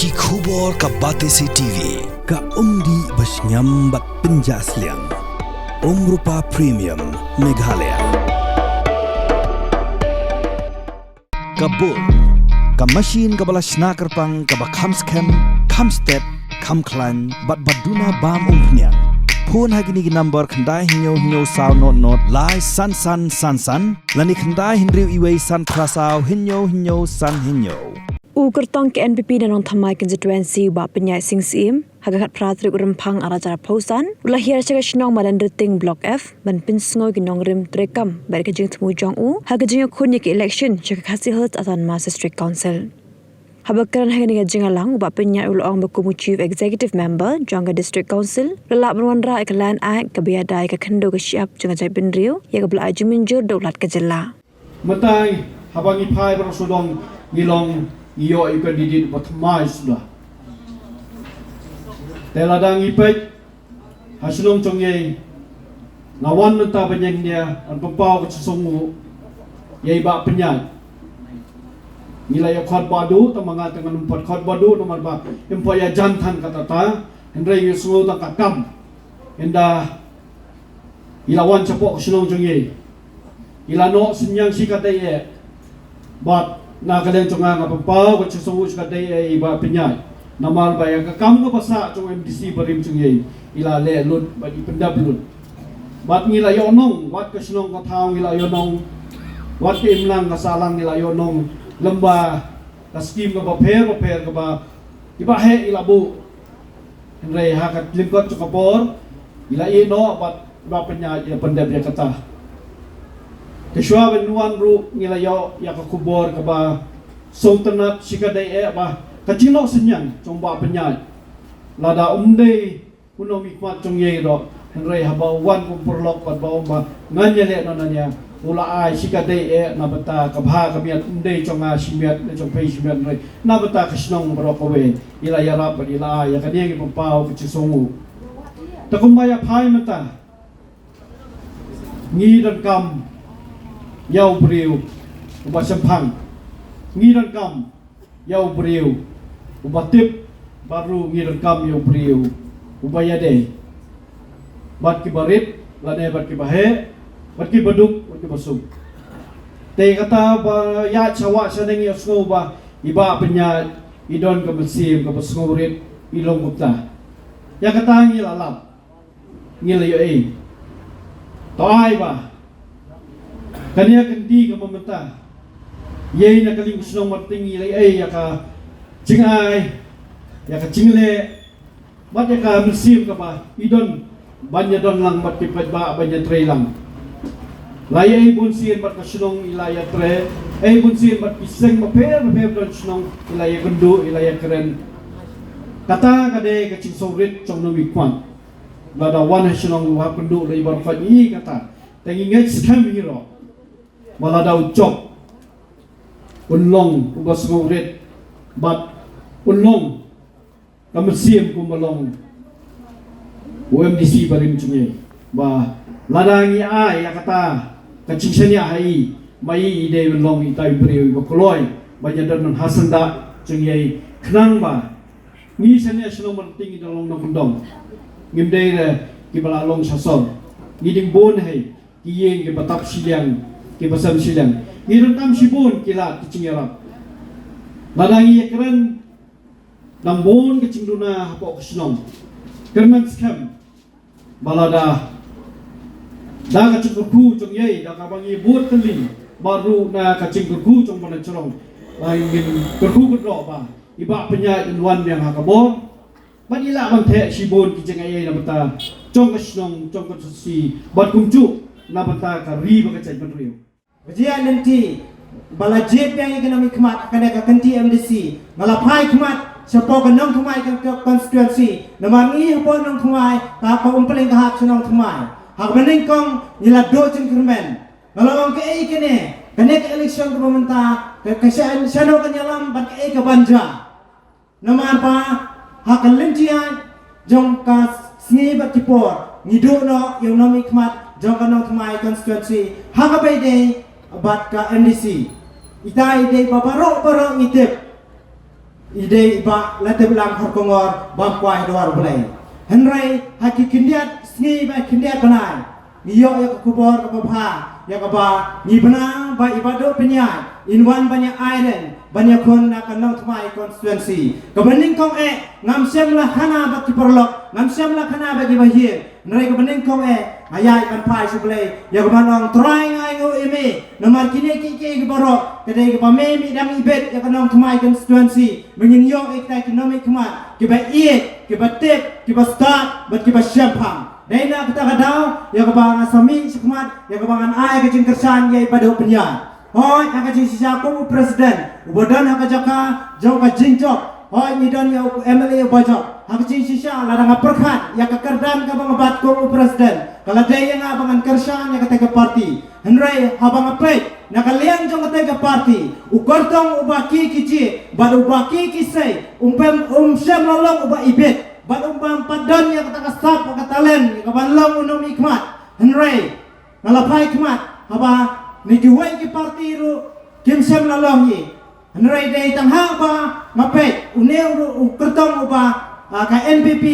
Ki khubor ka Batesi TV. Ka umdi basnyam bat penjaslian. Rupa Premium Meghalaya. Kabul. Ka machine ka balas snaker pang ka bakham scam, kham step, kham klan, bat baduna bam umpnyang. Phone hagini number khandai hinyo sound not lai san lani khandai hinriu iwei san prasau hinyo san hinyo. Ukertong ke NPP dan orang thamai constituency ba penyai sing sim hagakat pratrik urempang aracara pausan ulah hiar chaga shnong malan reting block F ban pinsngoi ginong rim trekam bar ka jing tmu jong u hagajing khunye ke election chaga khasi hot atan ma district council habakaran hagani gajing alang ba penyai ulong ba kumu chief executive member jongga district council relak berwanra iklan act ka biadai ka khando ka siap jong jai benriu ya ka bla ajuminjur daulat ka jella matai habangi phai bar sudong gilong iyo ikan didit batmai sudah. Teladang ipek hasilong congye lawan mentah penyeng dia an pepau ke sesungguh yai bak penyai. Nilai khot badu tamanga dengan empat khot badu nomor ba empaya jantan kata ta hendrai ngesungu ta kakam enda ilawan cepok hasilong congye ilano senyang sikata ye bat na kadang conga ngapapau ke sesungguh sekadai iba penyai namal bayang kakam ko pasa cong MDC barim cungye ila le lut bagi pendap lut bat ngila yonong wat ke senong ka thau ngila yonong wat ke imlang ka salang ngila yonong lemba ka skim ka paper ka ba iba he ila bu henrei hakat lingkot cokapor ila ino bat iba penyai ila pendap ya kata Kesua benuan ru ngila yo ya ka kubor ka ba sultanat sikadai ba kacino senyang comba penyai lada umde kuno mikmat congye ro henrei haba wan kumpurlok pat ba umba nganya le nonanya ula ai sikadai na bata ka bha ka miat umde conga simiat ne cong pei simiat rei na bata kasnong brokowe ila ya rap ila ya kaniang ipapau kechisongu takumaya phai mata ngi dan kam Yau beriu ubah sempang ngiran kam yau beriu ubah tip baru ngiran kam yau beriu ubah yade bat ki barit lane bat ki bahe bat ki baduk bat ki basuk te kata ba ya cawa saneng ya sngo ba iba penya idon ka mesim ka basngurit ilong gupta ya kata ngilalap ngilayo toai ba kania kendi ka mamata yei na kaling sunong martingi lay ya ka cingay ya ka cingle bat ya ka musim ka ba idon banya don lang bat tipad ba banya tre lang lay bunsin bat ka sunong ilaya tre bunsin bat piseng maper don sunong ilaya gundu ilaya keren kata kade ka cing songrit chong no wikwan lada wan sunong wa gundu lay bar fani kata tengingai scam hero maladau job unlong ubas ngurit bat unlong kamersim kumalong UMDC barim cunye ba ladangi ai ya kata kacingsanya hai mai ide unlong itai beri bakoloi banyadan hasanda cunye knang ba ni sanya senong penting dalong nongdong ngimdei re kibala long sasol ngiding bon hai kiyeng ke batap silang ki pasam silang ngiran tam sibon kila kicingera ladangi keren nambon kicingduna hapo kusnong kerman skam balada da kacingku congye da kabangi bot teling baru na kacingku cong bona cerong lain min kurku kedok ba iba penya inwan yang hakabor badila bang the sibon kicingaye na bata cong kusnong cong kusi bat kumcu na bata ka ri ba kacai benriu Bajian nanti bala jep yang ekonomi kemat akan ada kenti MDC ngalapai kemat siapa kenong kemai ke konstituensi namangi apa nong kemai apa umpeleng kahak senong kemai hak menengkong nila do ceng kermen kalau ke kene kene ke election ke pemerintah ke sano kenyalam bat ke banja nama apa hak lentian jong ka sngi bat kipor ngido no ekonomi kemat jong kanong kemai konstituensi hak apa bat ka MDC itai de babaro ngitip ide iba late belang harkongor bam kwai doar bulai henrai haki kindiat sngi ba kindiat banai niyo ya kubor ka bha ya ka ba ni bana ba ibado penyai inwan banyak iron banyak kon na kanong thmai constituency kabaning kong ngam sem la khana ba ki perlok ngam sem la khana ba ki bahir henrai kabaning kong ayai kan pai sublai ya ka banong try ngai ngo eme nomor kini ki baro kedai ka me mi dang ibet ya kanong thmai constituency mengin yo economic kmat ki ba ki ba tip ki ba start bat ki ba syampang Daina kita kadau ya kebangan sami sekmat ya kebangan ai ke jingkersan ya ibadah penyat. Hoi aka jing siapa presiden ubadan aka jaka jauh ka jingjok. Hoi nidan ya MLA bajak. Aka jing sisa ladang perkat ya ke kerdan ka bangabat ko presiden. Kalau dia yang abangan kersan ya kata ke parti. Henry habang apet na kalian jong kata ke parti. Ukortong ubaki kici bad ubaki kisai umpem syam lolong uba ibet. Baru padan yang kata kasap kata len kabanlong unom ikmat Henry ngalapai ikmat apa nijuai ki parti ru kim sem lalong ni Henry dei tangha ba ngapet uneu kertong uba ka NPP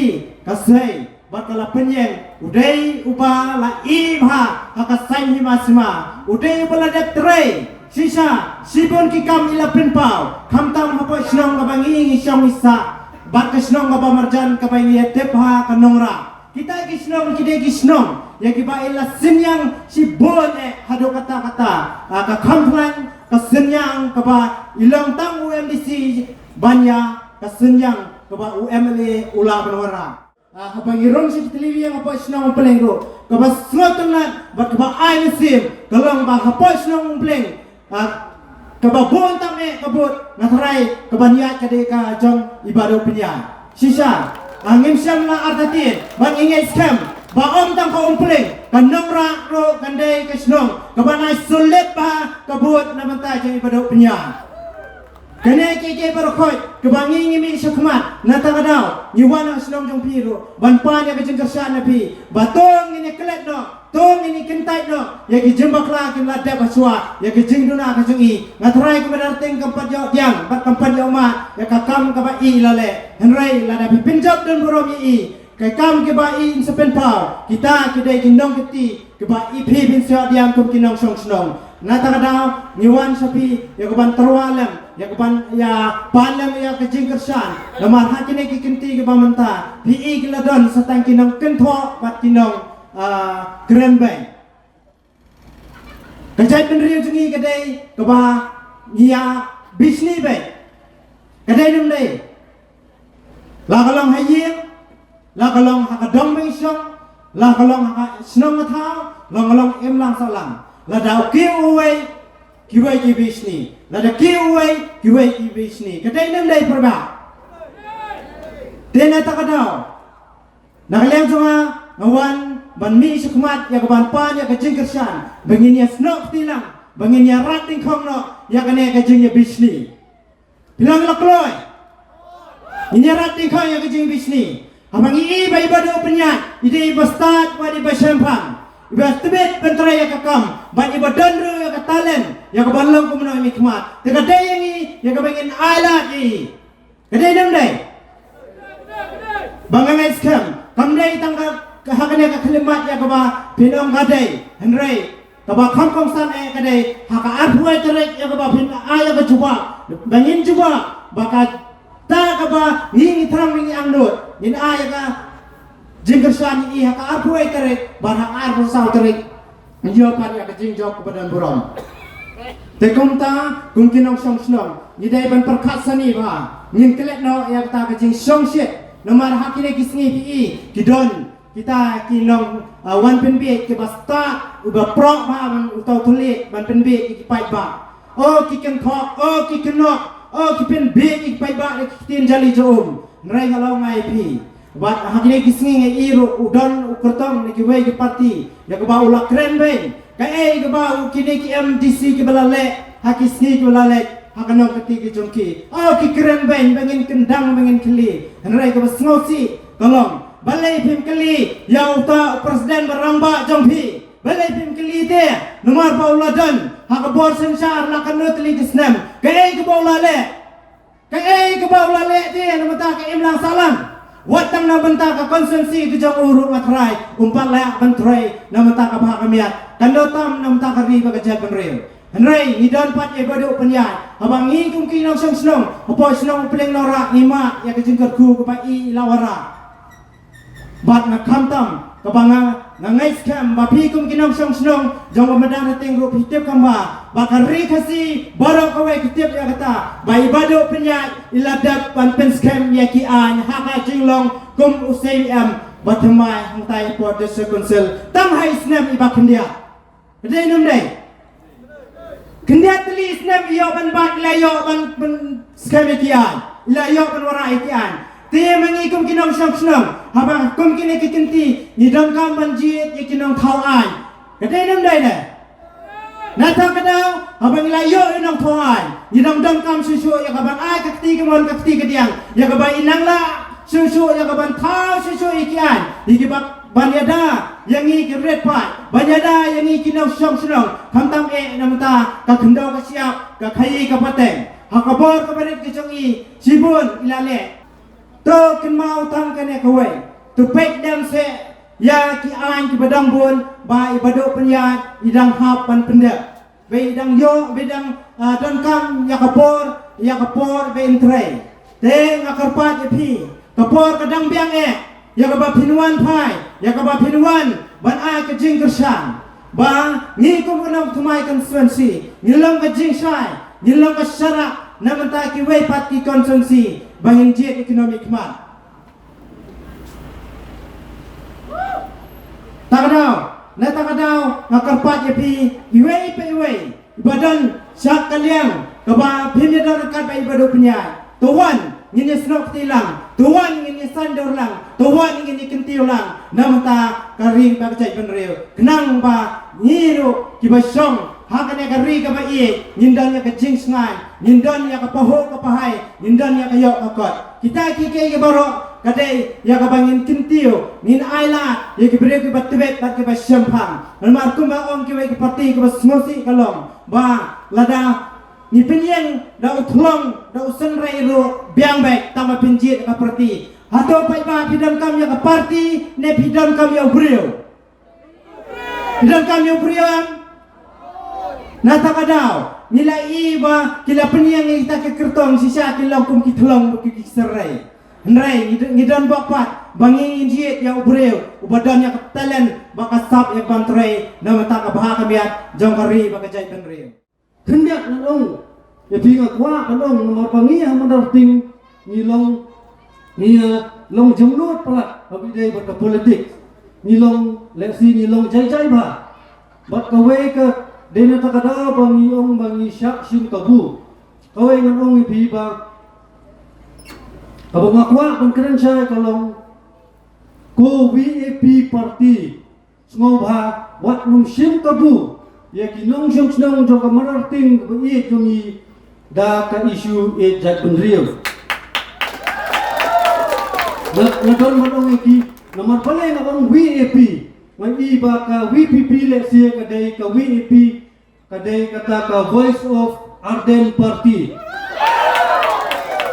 kasai bakala penyeng udai uba la ibha hakasai himasma udai bala detre sisa sibon ki kam ila pinpau kamtam hapa snong kabangi ngisong isa bat kisnong ka pamarjan ka paingi tepha kanongra kita kisnong kide kisnong ya kiba ila sinyang si bon hado kata-kata ka kamplan ka sinyang ka ba ilang tang UMDC banya ka sinyang ka ba UMLA ula banwara habang irong si televi yang apa snong pelengro ka ba slotanat bat ka ba ayusim kalong ba hapa snong peleng kababon tame kabut ngatrai kabaniat kade ka jong ibadah penyat sisa angin syam la artatin bang ingin scam ba om tang ka umpling kanongra ro kandai kesnong kabanai sulit ba kabut na bantay jong ibadah penyat kene ke barokoi kabangi ngimi sakmat na tangadao niwana snong jong piro ban panya ka jeng kersan na pi batong ini kelet no tong ini kentai no ya ki jembak la ki ladap baswa ya ki jing duna ka jungi ngatrai ke berarting kampat yo diang bat kampat yo ma ya ka kam ka ba i lale henrai lada pinjab dan boromi i kai kam ke ba i sepen pau kita kidai kindong keti ke ba i phi bin sia diang kum kinong song snong nata kadao niwan sapi ya keban terwalam ya keban ya palam ya ke jing kersan lamar hakine ki kenti ke ba menta pi i ladon satang kinong kentho bat kinong Grand Bank kajai penriu jungi kadai keba ngia bisni bay kadai num dai la kalong hayim la kalong hakadong meisong la kalong hak snong thao la kalong emlang salam la dau kiwei ki bisni la da kiwei ki bisni kadai num dai perba tena takadau nakaliang junga ngawan ban mi sekmat ya keban pan ya kejing kersan bengin ya snok tilang bengin ya rating kong no ya kene kejing ya bisni bilang la kloy ini rating kong ya kejing bisni abang i bai bado penyat ide ibastat wa di basempang ibas tebet bentra ya kakam ban ibadan ru ya katalen ya kebalong kumno mikmat tega dayangi ya kebengin ala ki kedai dam dai bangangai skam kamdai tangga kahakane ka kalimat ya kaba pinong kadai Henry kaba kangkong san kadai haka arhuai terek ya kaba pin aya ka juba bangin juba baka ta kaba ngi tram ngi angnut nin aya ka jingkersan i haka arhuai terek barang arhu sau terek nyo pan ya ka jingjok kepada buram tekomta kungkinong song snong ni dai ban perkat sani ba nin kelet no ya ta ka jing song shit nomar hakine kisngi pi kidon kita kinong wan penbet ke basta uba pro ba utau tulit ban penbet ki pai ba o ki ken kho o ki kenok o ki penbet ki pai ba ki tin jali jom nrai ngalau ngai pi bat hakine kisngi ngai iru udon ukertong ni ki wei ki parti ya ke ba ula kren ben ka ke ba kini ki MDC ki balale hakisni ki balale hakanong keti ki jongki o ki kren ben bangin kendang bangin keli nrai ke basngosi tolong balai pim keli ya uta presiden beramba jongpi balai pim keli te nomor pauladan hak bor sensar la kanut li kisnam ke baula le ke bawah lalek dia nama tak ke imlang salam. Watang na benta ka konsensi ke jang urut matrai umpat layak bentrai nama tak ka bahak kamiat kandotam nama tak ka riba ke jat benreu henrei idon pat e badu penyat abang ngi kum kinong song snong apa snong peleng norak ngima ya ke jengker ku ke pai lawara bat na kamtam kabanga ngangai skam bapi kum kinong song snong jong medang ting ru hitip kamba bakar ri khasi barok kawai kitip ya kata bai badu penyat iladap pan pen skam ya ki an haka jinglong kum usai batamai hangtai pot de sekonsel tam hai snam ibak dia dei num dei kendia telis nam iyo ban bat layo ban skamikian layo ban waraikian te mangikum kinong snong habang kum kini kikenti ni dam kam ban jiet ye kinong thawan kadai nam dai ne nata kadau habang layo inong thawan ni dam kam susu ya kaban ai kakti kemon kakti kediang ya kaban inang la susu ya kaban thau susu ikian ikibak banyada yang ini keret pat banyada yang ini kinau senang kamtam namta ka kendau ka siap ka khai ka pateng hakabor ka barit ke jongi sibun ilale to kin mau tang kane kowe to pek dem se ya ki an ki badang bun ba ibado penyat idang hap pan pendek be idang yo be dang don kam ya kapor be entrei te ngakarpat epi kapor kadang biang ya kaba pinuan pai ya kaba pinuan ban a ke jing kersang ba ni ko nam tumai konstituensi ni long ke jing sai ni long ke syara nam ta ki wei pat ki konstituensi bangin jet ekonomi kemat takadau ngakarpat ya pi iwei pe iwei badan syak kaliang kaba pinidor dekat bai badu penyai tuan ngini snok tilang tuan ngini sandor lang tuan ngini kentiu lang namta karing ba cai benreu kenang ba nyiru kibasong hakane kari ka ba ie nyindan ya ka jing sngai nyindan ya ka paho ka pahai nyindan ya ka yok akot kita kike ke baro kadai ya ka bangin kentiu nin aila ya ki bere ki batbet bat ki basyamphang mar kumba ong ki we ki parti ki basmosi kalong ba lada ni penyeng da utlong da usenrai ro biang baik tama penjit ka parti atau pai ba bidang kam ya ka parti ne bidang kam ya brio bidang kam ya brio nata kadau nilai iba kila penyeng kita ke kertong sisa kila kum ki thlong ki serai henrai ngidon bapat bangi injit ya brio ubadan ya talent bakasap ya bantrai nama ta ka bahaka biat jongkari bakajai benreu kendak nong ya pinga kwa nong nomor pangi hamandar ting nilong long jemlut pala habidai bat politik nilong leksi nilong jai ba bat kawe ke dena takada bangi ong bangi syak sim kabu kawe ngan ong ipi ba abang akwa pengkeren saya kalong ko VAP party ngobha wat num sim kabu ya kinong jong ka mararting ie jongi da ka isu e jat benriu na don manong iki nomor pale na bang VAP ngai iba ka VPP le sia ka dai ka VAP ka dai kata ka Voice of Arden Party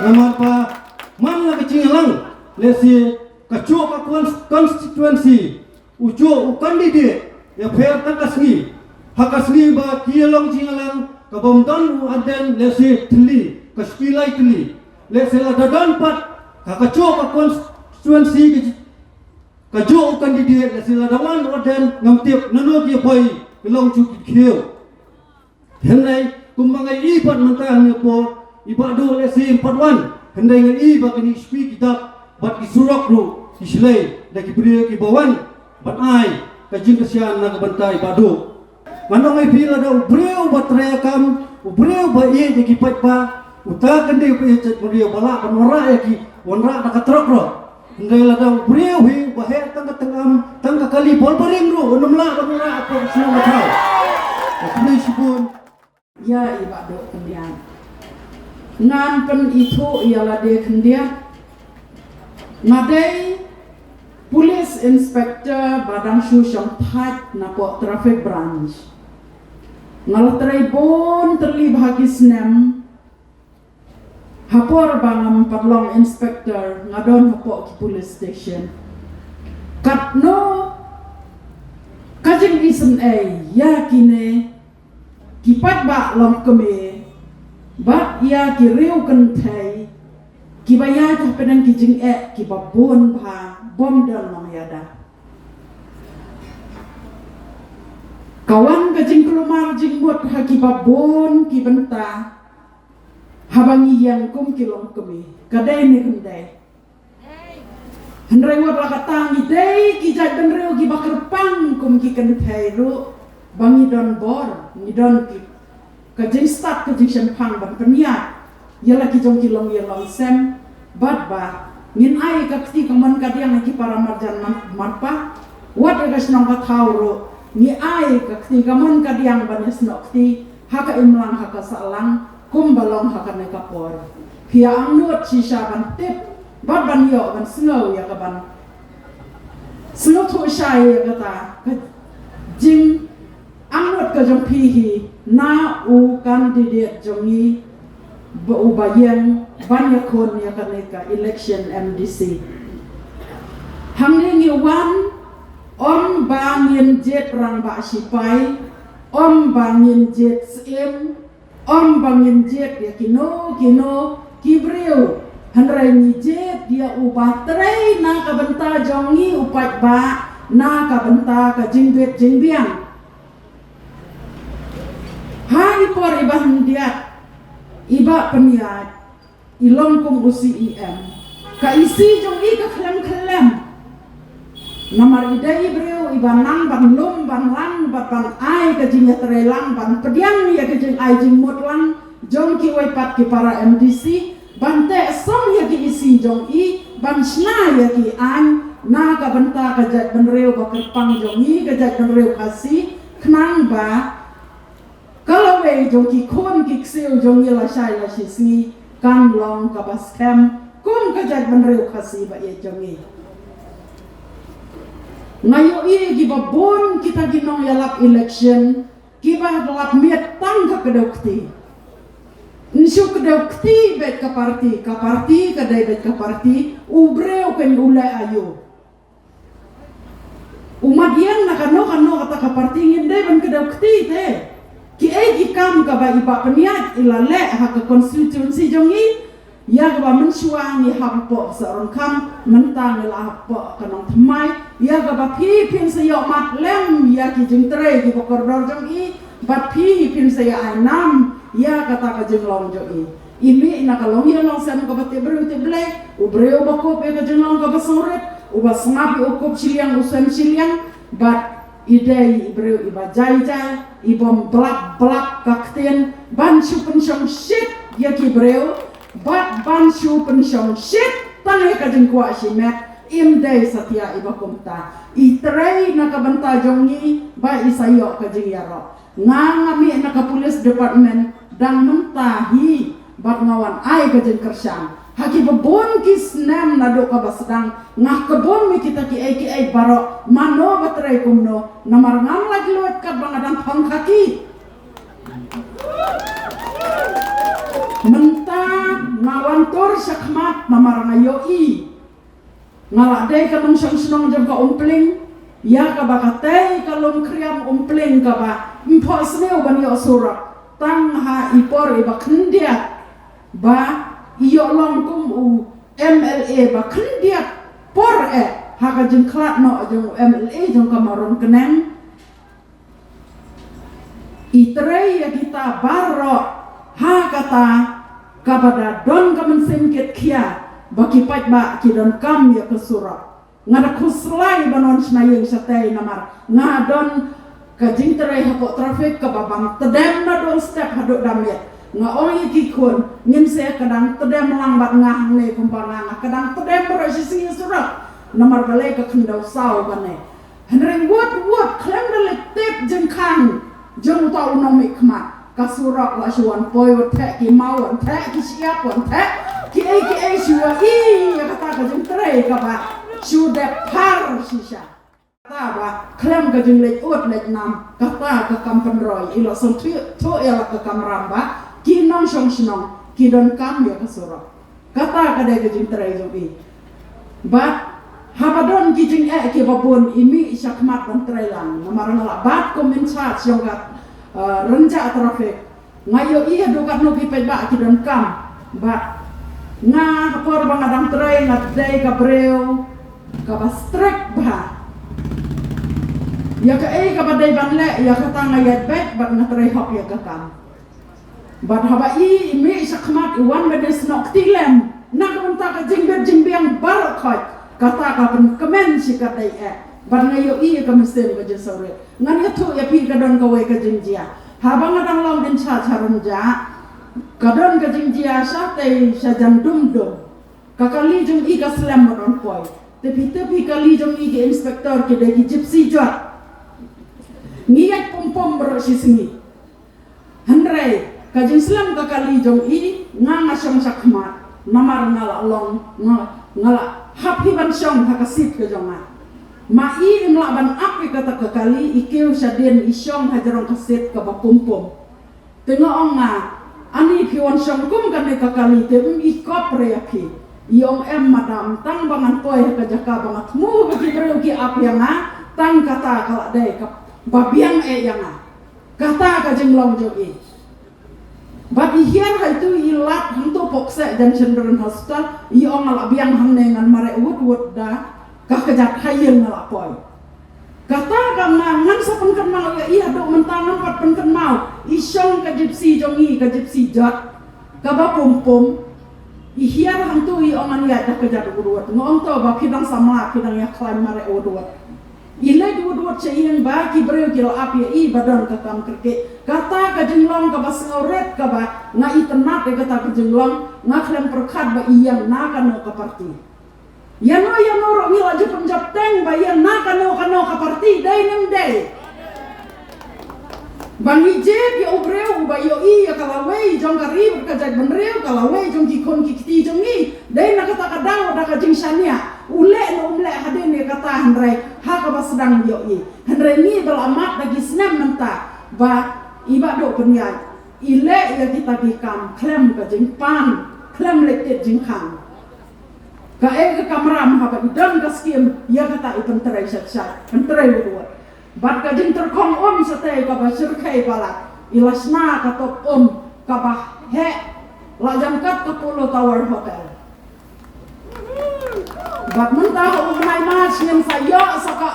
nomor pa man la kecinglang le sia ka chu ka constituency ujo candidate ya fair takasngi hakasni ba kielong jingalang kabomdan aden lesi tli kaskilai tli lesi la dadan pat kakacho ka constituency kajo candidate lesi la dawan aden ngamtip nano ki boy kelong chu kieu henai kumbangai ibat mentang ne po ibadu lesi 41 henai ngai iba kini speak kitab bat kisurok ru islay da ki brio ki bawan bat ai kajing kesian na kabantai badu manong ay pila daw ubreo batraya kam ubreo ba iye ki pat pa utakan de pe chat brio bala panora ya ki wanra na katrok ro ndai la daw ubreo hi ba he tang kali bol baring ro unom la panora apa sino matau ni sibun ya ibado kendian ngan pen itu ialah dia kendian ngadai Police Inspector Badang Shu Shampat Napok Traffic Branch Ngalatrai bon terli bahagi senam hapor bangam padlong inspector ngadon hapo ki police station katno kajing isen ya kine kipat ba long keme ba ya ki riu kan thai ki ba ya ta pedang ki jing ki ba bon ba bom dal long yada kawan kajing kelumar jing mut ha ki ba bon ki benta habangi yang kum kilong kemi kadai ni kendai hendrai wat lakatang idai ki jat benreu ki bakar pang kum ki kentai ru bangi don bor ni don ki kajing start kajing sempang ban peniat yala ki jong kilong yalong sem bad ba ngin ai ka kti kaman kadiang ki para marjan marpa wat egas nong ka thauro ni ai ka kti kaman kadiang banes nokti haka imlang haka salang kum balong hakan kapor pia ang nuot sisa ban tip ban ban yo ban snow ya kaban snow tu shai ya kata jing ang nuot ka jong pihi na u candidate jongi ba u bayang ban ya kon ya kaneka election MDC hamni wan om bangin jet rang ba sipai om bangin jet sim om bangin jet ya kino kibreu hanrai ni jet dia ubah trai na ka benta jongi upat ba na ka benta ka jingbet jingbiang hai por ibah dia iba peniat ilong kum usi ka isi jongi ka klem namar idai breu ibanang ban lum ban lang ban ai ka jing trai lang ban pediang ya ka jing ai jing mut lang jong ki wai pat ki para MDC ban te som ya ki isi jong ban sna ya ki an na ka benta ka jat ban reu ba pang jong ka jat ban reu kasi knang ba kalau we jong ki kon ki kseu jong la shai la sisi kan long ka bas kem kum ka jat ban reu kasi ba ye jong ngayo i giba bon kita ginong yalap election giba lap miet tang ka kedokti nsu kedokti bet ka parti kadai bet ka parti ubreu ken ulai ayo umadian na kano kata ka parti ngindai ban kedokti te ki ki kam ka ba iba peniat ilale ha ka konstitusi jongi ya ka ba mensuangi hampo sarong kam mentang la hampo kanong tmai ya ka ba pi pin se yo mat lem ya ki jing tre ki pokordor jong bat pi pin se ya nam ya kata ka jing long jo imi na ka long ya long sam ka ba te bru te ble u breu ba ko pe ka jing long ka ba soret u ba snap u ko chiliang u sam chiliang bat idei breu iba jai ibom blak kakten ban chupen shong shit ya ki breu bat ban shu pensyong shit tanai ka jeng kwa si met im day satya iba kumta itrei na ka banta jongi ba isayo ka jeng yaro ngami na ka police department dang mentahi bat ngawan ai ka jeng kersyang haki bebon kis nem na do ka basdang ngah kebon mi kita ki ai baro mano batrei kumno namar ngam lagi luat ka bangadan pang kaki mentah ngawantor sakmat namar ngayoi ngaladai kalong senong jam ka umpling ya ka bakatay kalong kriam umpling ka ba mpo sneu ban yo surak tang ha ipor iba kendiat ba iyo long kum u MLA ba kendiat por ha ka jeng klat no jeng MLA jeng kamaron keneng itrei ya kita baro ha kata kapada don kamen singkit kia baki pat ba ki don kam ya kesura ngada kuslai banon snayeng satay namar ngadon ka jingterai hapo traffic ka babang tedem na don step hadok damit nga oyi ki kun ngin se kadang tedem lang bat ngah ne kumpanga kadang tedem berasisi surat namar balai ka kendau sau bane henreng wat klem dalet tip jengkang jeng tau nomi kmat kasurak la shuan poi wat tek ki mau wat tek ki siap wat tek ki shua ya kata ka jeng tre ka ba shu de par shisha kata ba klem ka jeng lek ut lek nam kata ka kam penroy ilo som tu ela ka kam ramba ki nong shong shnong kidon kam ya kasura kata kada ke jing terai jogi bat habadon ki jing ki babun imi syakmat dan terai lang namarang la bat komen chat yogat renja trafik ngayo iya dokat no ki ba kidon kam bat nga kapor bang adang terai ngadai ka breu ka bastrek ba ya ka ka badai banle ya ka tanga yat bet bat na terai hok ya ka kam bat haba i imi syakmat iwan bedes nok tilem nak unta ka jingber jingbiang barok khoi kata ka pen kemen si ka dai bat ngayo i ka mesin ka jesore ngan itu ya pi ka don ka we ka jingjia haba ngadang long den cha charon ja kadon ka jingjia sa te sa jam dum dum kakali jung i ka slam don poi tepi kali jung i ke inspektor ke dai ki gypsy jot ngiat pom berosi singi handrai kajing slam kakali jung i nga syong sakmat namar ngala long ngala happy ban syong hakasit ke jonga ma i mlaban api kata kakali ikeu sadien isyong hajarong kasit ka bapumpum tengok onga ani piwan syong kum kan kakali tem ikop reapi iong madam tang bangan toy ka jaka bangat mu bagi breu ki api yang tang kata kala dai ka babiang yang kata ka jenglong jogi babi hiar itu ilat hantu pokse dan cenderung hospital iong ala biang hanengan mare wud da ka kejat hayeng ala poi kata ka ngan sapen kan mau ya iya dok mentangan pat pen kan mau isyong ka gypsy jongi ka gypsy jot ka ba pum ihiar hantu iong an ya da kejat wud ngong to ba kidang sama kidang ya klaim mare wud ilai dua-dua cairan bagi breu kilo api i badan ka kam kerke kata ka jenglong ka bas ngoret ka ba nga itenat ka kata ka jenglong nga klem perkat ba iyang na kano ka parti yano ro wila je penjap teng ba iyang na kano ka parti dai nem dai bangi je ki obreu ba yo i ya kalawei jong kari berkajak benreu kalawei jong ki kon ki kiti jong i dai na kata ka daw da ka jing syania ule haden ne kata handrai ha ka ba sedang yo i handrai ni belamat bagi senam menta ba iba do penyai ile ya kita kam klem ka jing pan klem lektet jing khang ka ke kamera ha ba dan ka skim ya kata ipen terai sat penterai do bat ka jing terkong sate ka ba surkai pala ilasna ka top ka ba he la jam kat ke Pulau Tower Hotel bat mentah umai mas yang sayo saka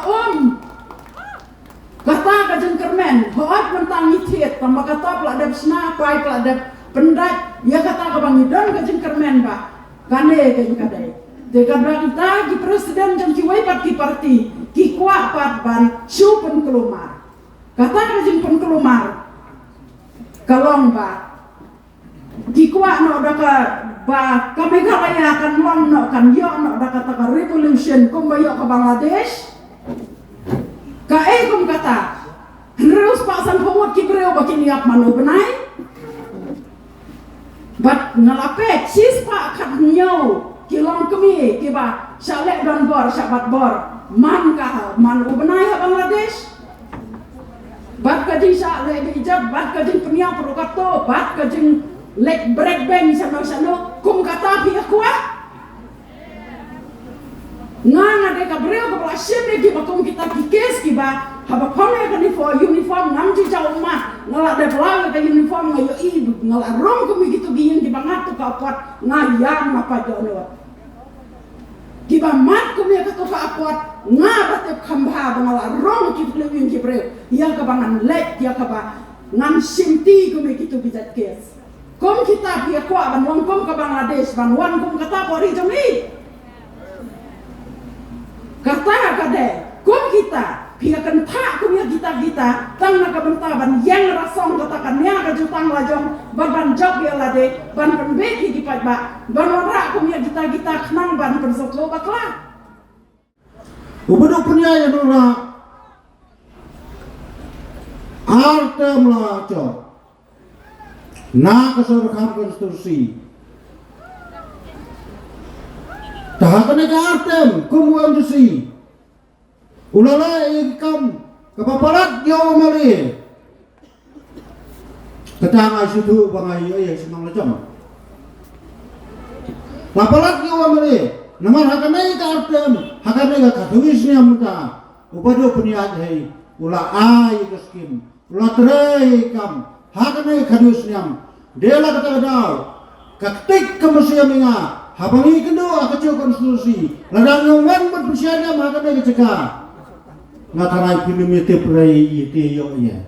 kata ka jing kermen hoat mentang itiet tambah kata peladap sna pai peladap pendat ya kata ka bangidon ka jing kermen ba kane ka jing kadai dekat kita ki presiden jam ki waipat ki parti ki kuat pat ban su pen kelumar kata ka jing pen kelumar kalong ba ki kuat no daka ba kami kalaya kan long no kan yo no daka ta revolution kumbayo ka Bangladesh ka kum kata Henreus pasan pemut ki breu bakin yap manu benai bat ngalapet sis pak kat nyau kilong kemi kiba syalek dan bor syabat bor man ka man ubenai Bangladesh bat ka jing syalek ijab bat ka jing peniang perukato bat ka jing lek break band sana kum kata pi kuat ngana de ka breu ka plasip de kiba kum kita kikes kiba haba pone ka uniform nam ji jauh ma ngala de pelaga ka uniform ngayo ibu ngala rom kumi gitu giyen kiba ngatu ka pot ngayam apa jono kiba mat kumi ka to ka pot ngaba te khamba ngala rom ki plewin ki breu ya ka bangan lek ya ka ba ngan simti kumi gitu bijat kes kom kita pia kwa ban wong kom ka Bangladesh ban wan kom kata pori jami kata kade kom kita pia kenta kom ya kita tang na ka bentaban yang rasong katakan nya ka jutang lajong ban job ya lade ban penbeki di ba ban ora kom ya kita kenang ban persoklo bakla ubuduk punya ya nora arte melaco na kesuruhan konstitusi tahakan ke artem kumuan dusi ulala ikam kepaparat yo mali ketanga situ bangayo ya senang lecom Lapalat ki wamre namar hakanai ka artem hakanai ka katuis ni amta upado puniat hei ula ai kaskim ula trei kam hakanai kadus niam dela kata dau kaktik kemusiam inga habangi kendo akacu konstitusi ladang ngomong berpersianya hakanai keceka ngatarai pinumite prei ite yo ya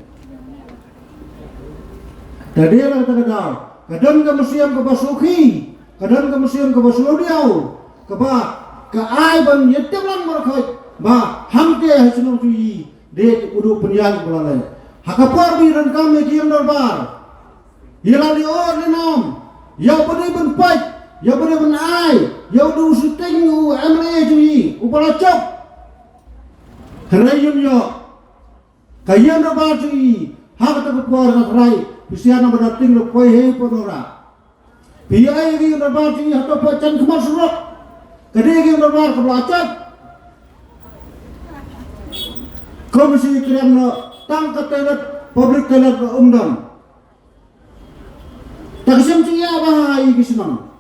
tadi la kata dau kadon kemusiam ke basuki kadon kemusiam ke basuludiau keba ka ai ban yetemlang markhoi ba hamke hasunong tui de udu punian bulale hakapar bi ran kam me kiam darbar hilali or linom ya bani ban pai ya bani ban ai ya udu suteng u amle tui upala chop kharayun yo kayan darbar tui hak ta par ka rai pisiana badating lo koi he ponora biai gi darbar tui hato pacan kemar surok kadegi darbar ka belacat komisi kriminal tangkat telet public telet umdan tak semcinya bahai kisnam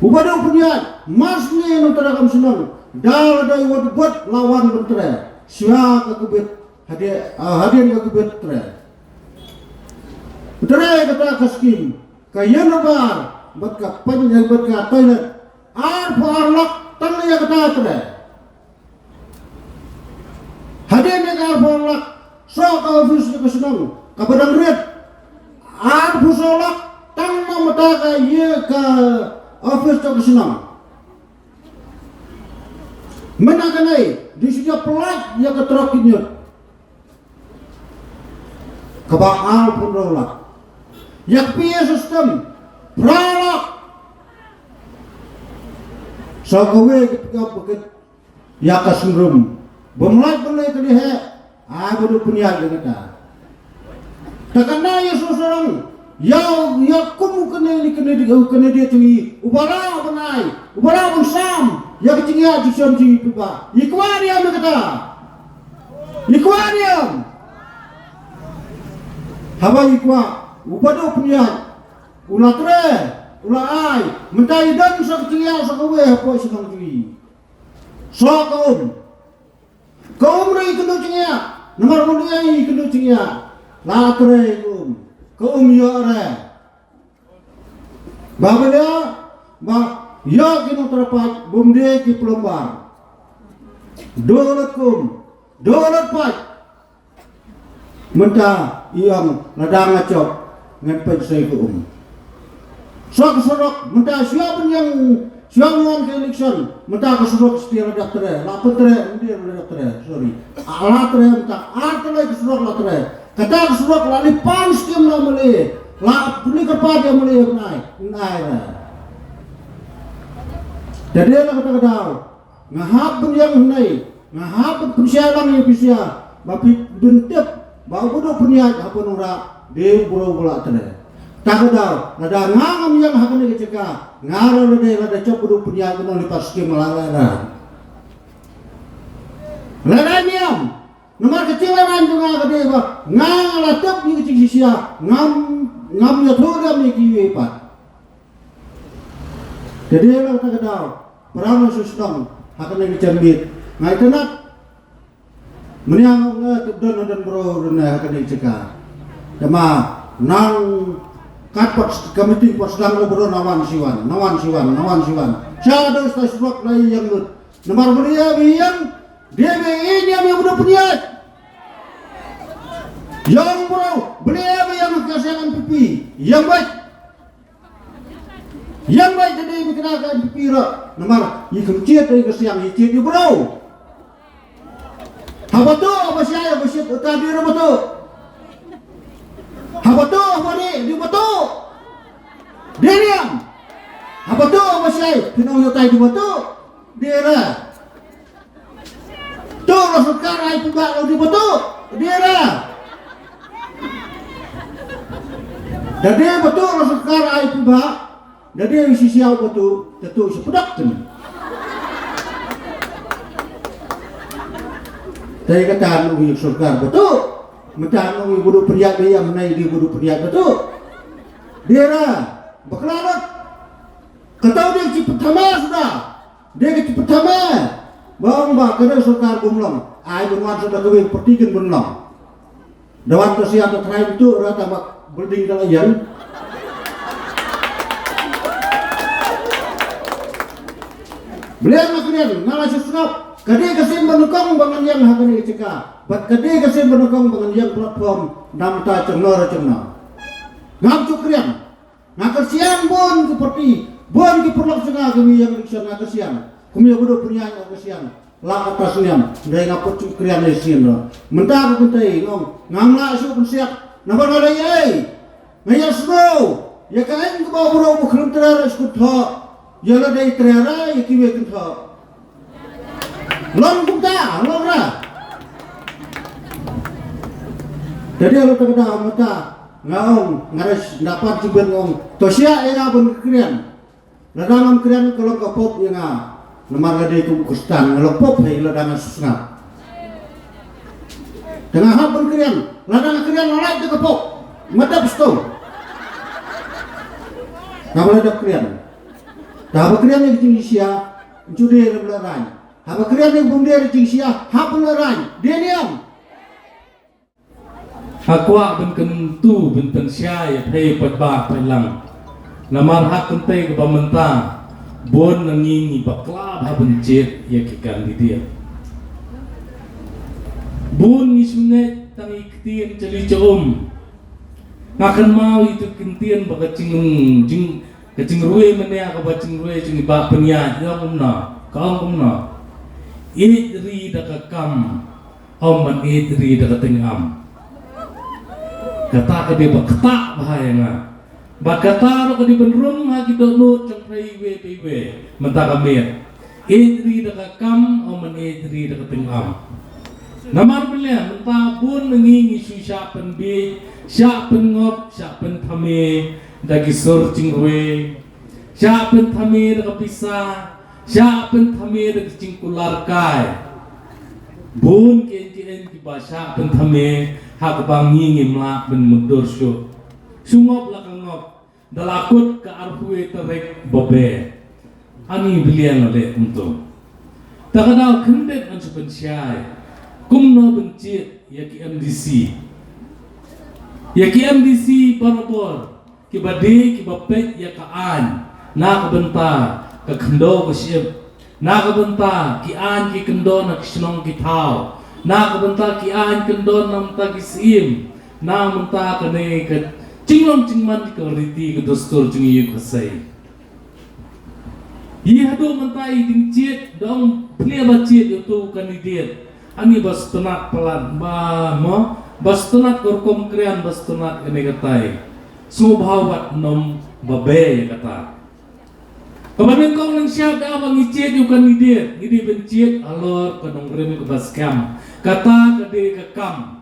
ubado punya masne no terakam senang dal dai wad buat lawan bentre sia ka kubet hadian ka kubet tre kata kaskim kayan bar bat ka panjang bat ka toilet ar parlak tang ya kata tre hadiah negara bolak, so kau ofis ke senang, kabarang red, ar busolak, tang mamata ka ye ke ofis ke senang. Menakanai di sini pelat ya ke terokinyut, kabal pun rolak, yak piye sistem, pralak, so kawe ketika bukit ya ke sunrum. Bemulai ke dia, bodoh punya kita. Takana ya seorang, ya kamu kena dia curi, ubara benai, ubara bensam, ya kecingnya jisam curi pipa. Ikwariam kata, ikwariam. Haba ikwa, ubado punya, ulah tre, ulah ai, mentai dan sok kecingnya sok kawe apa senang curi. Sok kaum rai kendo cingya nomor mundiai kendo cingya latre kaum yore babada ba ya kino terpat bumde ki pelombar dolat pat menta iam ladang acok ngan pensai sok menta siapa yang siang ke election, menta ke surok setia dokter, lapor ter, dia dokter, sorry, alat ter, menta alat lagi surok dokter, kata ke surok lali pan skim lah meli, lah puni kerpa dia meli naik, jadi lah kata ngahap pun yang naik, ngahap pun sialang yang bisa, tapi bentuk, bau bodoh punya apa nora, dia bola ter. Tak ada, ada ngam yang akan dicegah. Ngaro ada cop udah punya guna lipas ke melalana. Ladaniam, nomor kecil orang juga kade ba. Ngala tep ni kecil sia, ngam ya thoda ni kiwe pat. Jadi lah tak ada, perang susung akan dicambit. Ngai tenat. Meniang dan bro dan akan dicegah. Dama nang kat committee pos sedang ngobrol nawan siwan. Siapa ada ustaz rock lagi yang lut. Nomor belia yang DBI yang udah punya. Yang bro belia yang kesayangan pipi. Yang baik jadi dikenakan pipi lah. Nomor ikan ciat dari kesayang ciat you bro. Apa tu? Apa siapa tadi apa tu? Apa tu? Apa ni? Di batu. Deniam. Apa tu? Apa siapa? Pinong yotai di batu. Dia lah. Tu lah sekarang itu gak di batu. Dia lah. Jadi betul lah sekarang itu gak. Jadi isi siapa betul. Tentu sepedak tu. Saya kata nunggu surga betul, macam nunggu budu periak dia menai di budu periak betul. Dia lah berkelanut, Kata dia ci pertama sudah. Dia ci pertama. Bang kada sukar gumlong. Ai bunwan sudah kawin pertikan bunlong. Dawan to siya to try itu rata mak building kalayan. Beliau maknian ngala susnap. Kadi kasim benukong bangan yang hakani cika. Bat kadi kasim benukong bangan yang platform namta cenor. Ngam cukrian. Ngakasian bon seperti bon ki perlok senga kami yang diksan ngakasian. Kami bodo punya ngakasian. Lak atasnya dari ngapot cukrian lesin ro. Mentar kuntai ngom ngamla su pensiak. Nabar ngalai ai. Ngaya snow. Ya kain ke bawah bro bukan terara skut ha. Ya la dai terara ya kiwe kun ha. Lon kumta, lon ra. Jadi kalau terkena mata ngaong ngares dapat cuban ngong. Tosia era pun kekrian. Ladang kekrian kalau kapop yang lemar gede itu kustan ngelopop hai ladang susna. Tengah hal pun kekrian, ladang kekrian nolak itu kapop. Madap stone. Kamu ada kekrian. Dah kekrian yang Indonesia judi lebaran. Apa kekrian yang bumder Indonesia hap lebaran. Dia diam. Hakwa ben kentu ben pensyai pay patba pailang namar hak kentai ke pamenta bon nangingi bakla ha bencet ya kikan di dia bon ni sungai tangi ketien celi ngakan mau itu kentien baka jing ruwe menia ka bacing ruwe jing ba penya yang umna idri dakakam man idri dakatengam kata kede bakta bahaya nga bakata ro kede benrum ha kido no trong peiwe menta kamet idri dakakam man idri dakatengam namar bele menta bun ngingi su syapen be syapen ngop syapen thame dagi sur cingwe syapen thame dakapisa syapen thame dagi cingkular kai bun kenjen ki basha pen thame hak bangi ngimla ben mudur syu sungop lakangop dalakut ka arhue terek bobe ani bilian le unto takadal kendet an supensyai kumno bencit ya ki MDC barabor ki bade ki bapet ya kaan na kabenta ka khndo ka syep na kabenta ki an ki kendo na kisnong ki thao na kabenta ki an kendo nam ta ki sim na menta kane ka cinglong cingman ka riti ka dostor cingi ka sai yi hado menta i ding chet dong plia ba chet itu kandidat ani bas tenak pelan ba mo bas tenak korkom krian bas tenak kane katai subhawat nom babe kata kemudian kau nang siap dah mengicet juga nidir, ngidi bencet alor kadang rem ke baskam, kata kade kekam,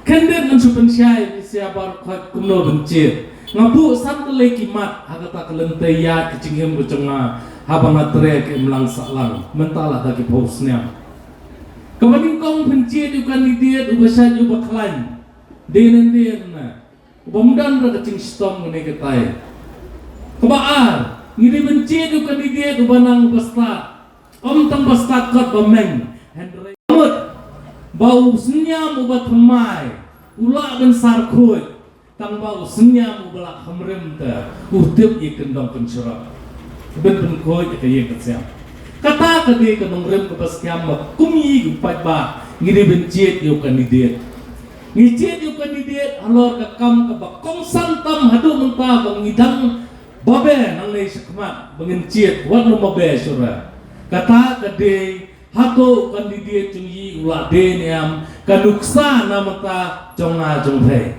kendet nang supen syai siapa kat kumno bencet, ngapu santelai kimat, hakata kelentaya kecinghem kecenga, habang atre ke melang salang, mentalah taki pausnya. Kemudian kau bencet juga nidir, ubasya juga klan, denen na, ubamudan ra kecing stong ngene ketai, kebaar. Ngiri benci du kandidat du banang bastat tang bastat kat bameng hendrei mut bau senyam ubat hemai ula ben sarkut tang bau senyam ubala hamrem ta utip ikendong pensurap ben koi ke ye kasyam kata kade ke nomrem ke pasyam kumi gupat ba ngiri benci du kandidat ngicet du kandidat alor ka kam ka bakong santam hadu menta bangidang babe nang lay sakmat bengencit wat no babe sura kata kade hato kandidat cungi ula deniam kaduksa namata jonga jonghe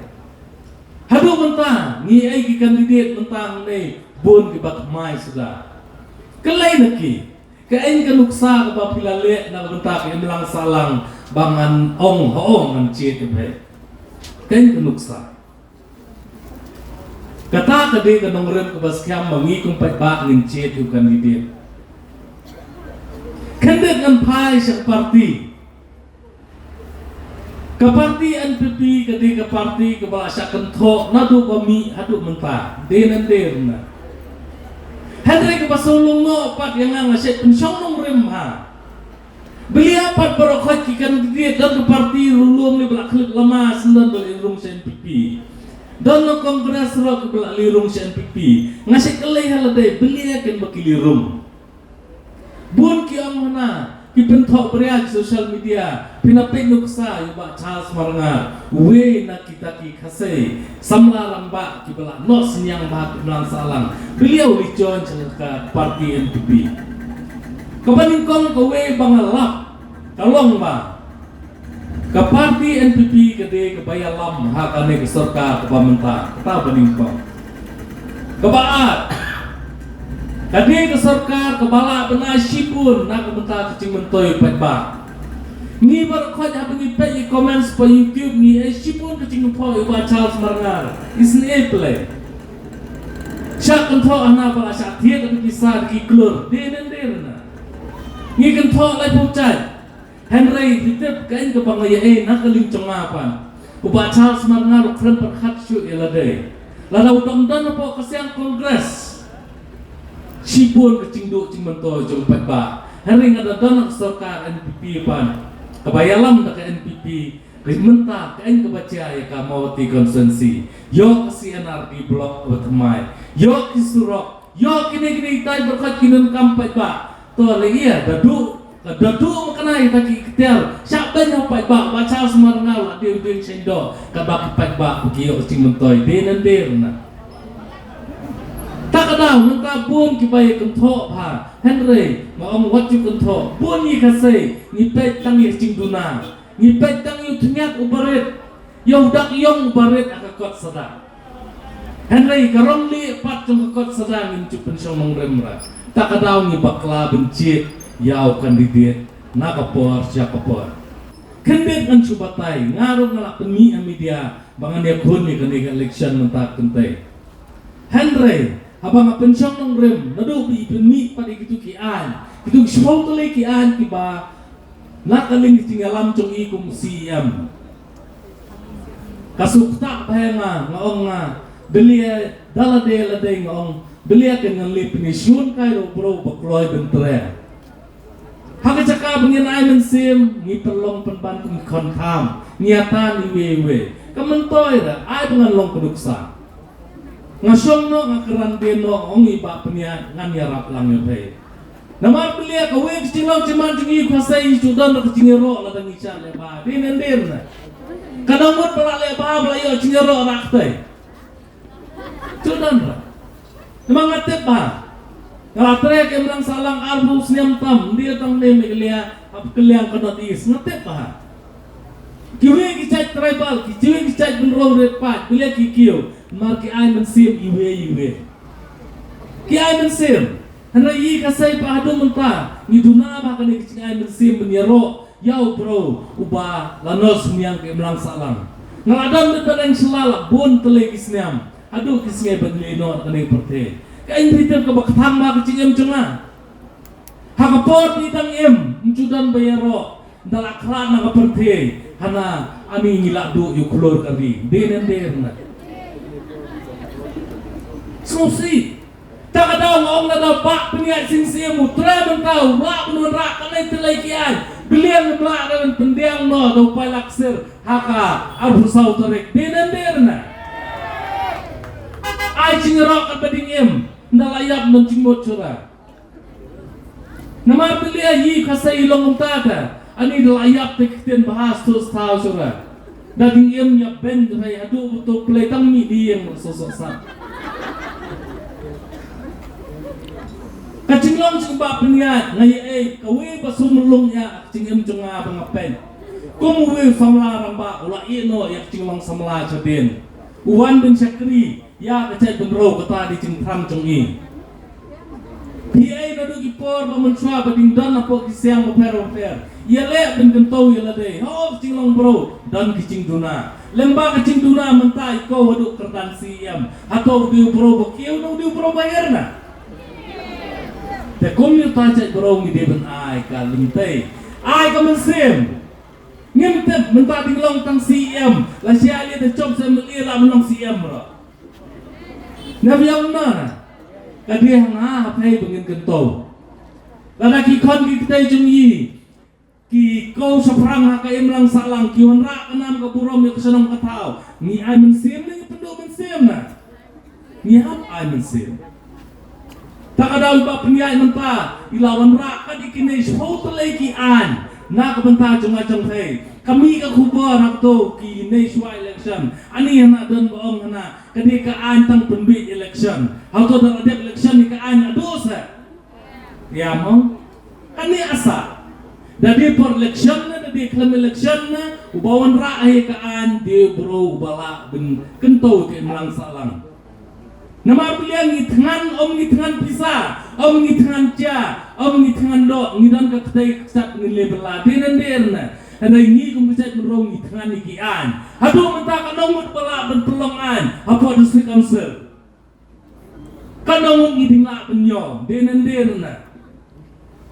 hado menta ngi ai ki kandidat mentang ne bon ki bak mai suda kelai naki ka en kaduksa ka bapilale na menta ki emlang salang bangan ong hoong ngancit be ken kaduksa kata kade ka nongrem ka basyam mangi kung patba ngincet yu kandidat kandet ang pai sa parti ka parti NPP kade ka parti ka ba sa kanto nadu kami hadu menta denan na Henry ke pasulung mo pat yang ngasih pensiong nong rem ha. Beli apa berokhat kikan dia dan ke parti rulung ni belak lama sendan beli rung CNPP. Dan no kongres rok belak lirung CNPP. Ngasih kelih haladai beli akan bakil lirung. Buan ki ang mana ki pentok beria di sosial media pinapin nuksa yuba Charles Marangar we nak kita ki khase samla ramba ki bela no senyang bahat belang salang beliau licon celaka parti NPP kabaning kong ko we bangalap kalong ba ke parti NPP kede ke bayalam hakane ke sarkar ke pemerintah kata baning kong kebaat kadi ke sarkar ke bala bena sipun nak bentar kecing mentoy petba ni berkhot habis pe comments pa YouTube ni sipun kecing mentoy ba Charles Marangar isni play syak kentho ana bala syak thiet ke kisah ki klur den na ni kentho lai pucai Henry ditep kain ke bangaya nak ling cengapan ba Charles Marangar kren perkhat syu elade la udang dan apa kesian kongres sipun kecing duk cing mentoy jong petba hari ngada dan sarkar NPP pan kebayalam dak NPP rimenta kain kebaca ya ka mawati konsensi yo kesian RD blok bertemai yo kisurok yo kini tai berkat kinun kampet ba to lagi dadu makanai taki ketel syak banyak petba baca semarngal ade udeng sendo ka bak petba kiyo cing mentoy den tak ada mentah pun kibaya kentok ha Henry maom wajib kentok pun ni kasih ni pet tang ye cing duna ni pet tang yu tnyat ubaret yo dak yong ubaret akakot sada Henry karong li pat jong akakot sada ngincup pensiong mengremra tak ada ni bakla bencit yau kandidat nakapor siakapor kandidat kan subatai ngaruh ngalak peni media bangan dia kun ni kan election mentah kentai Henry abang pensiong nong rem nado bi peni pada gitu kian gitu semua tole kian tiba nak kaling tinggalam cong i kum CM kasuk tak bahenga ngaong nga belia dalade ngaong belia dengan li pensiun kai ro bro bakloy bentre haka caka bengin ai mensim ni perlong penban kum kontam niatan ni wewe kementoy da ai dengan long keduksa ngasong no ngakaran beno ongi ba penia ngan yarap lang yo pe namar belia ka we kecilong cuman cingi khasai sudan ka cingero la dang icha le ba din na kadang mot pala le ba bla yo cingero rak te sudan ra namang atep ba ngatre ke menang salang arbu sniam tam dia tang le melia ap keliang kadot is ngatep ba kiwe kicai tribal kiwe kicai benrong red pat belia kikiu marki ai mensim iwe ki ai mensim hana yi kasai pa hadu menta ni duna ba kan ki ai mensim menyero yau bro uba lanos miang ke melang salang ngaladam de bareng selala bon tele kisniam adu kisnge badlino kan perte kain bitter ka bakthang ma kicingem cenga hakapot ni tang em mujudan bayaro dalakran na perte hana ami ngila du yu klor kari den na Susi, tak ada orang ada pak peniat singsi mutra mentau, rak menrak kanai telaikian, belian melak dengan pendiang no, dopai laksir, haka abu sautorek, den na. Ai cingerok kan bading em, ndalayap non cingmot cura. Nama belia yi kasai ilong umtada, ani dalayap tekten bahas terus tahu cura. Daging em nyap ben rai adu betul play tang mi di yang sosok sat. Kacinglang singba peniat ngai kawe basumulung ya cingem cenga bangapen kumuwe samla ramba ula ino ya cinglang samla chaden uwan ben sakri ya kacai benro kata di cingtram cengi PA nadu ipor pamencua bading dan apa kisiang oper ya le ben gentau ya lade ho cinglang bro dan kicing duna lemba kicing duna mentai ko waduk kertan siam atau di bro bekiu no di bro bayarna te komunitas cek berong di deben ai kalimte ai kamensim ngimtet mentah dinglong tang CM la sia ali te chop se meli la menong CM ro na biang na Kadih hang hai bengin kentau. Lada ki kon ki kita jungi ki kau seperang haka imlang salang ki wanra kenam ke burom yang kesenam ketau. Ni ai mensim ni penduk mensim na. Ni hap ai mensim. Tak ada ubah penyai mentah ilawan rakan ikini sepuluh lagi an nak bentah cuma-cuma hei kami ke kubur nak tu ki nationwide election ani yang nak dan bohong hana kadi ke an tang pembit election hau tu dah ada election ni ke an dosa ya mau ani asa dari per election na dari klaim election na ubawan rakyat ke an dia bro bala ben kentau ke melang salang. Nama pilihan ngitngan, ngitngan pisah, ngitngan cia, ngitngan do, ngidan ka ketai sat ngile berladen den. Ada ini kumpucat merong ngitngan ikian. Hadu mentah kanong bala ben pelongan, apa district council. Kanong ngiding la penyo, den.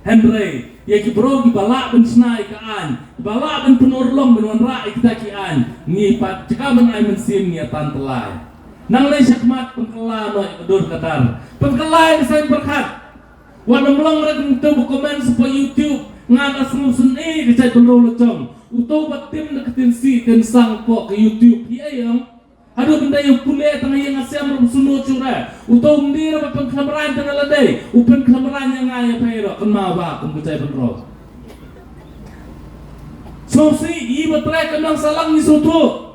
Henry, ya ki bro ki bala ben snai kaan, bala ben penurlong ben wanra kita kian. Ngi pat ceka men ai mensim ni tantelai. Nang lay syakmat pengkela no kedur katar pengkela yang saya berkat wana melong rek itu komen sepo YouTube ngana sumusun kecai penro lecong uto batim deketin si dan sang po ke YouTube iya yang aduh benda yang pulih tengah yang asyam sunu cura uto mendir apa pengkelameran tengah ladai upen kelameran yang ngaya pero kenal ba kecai penro so si iba trek kenang salang ni soto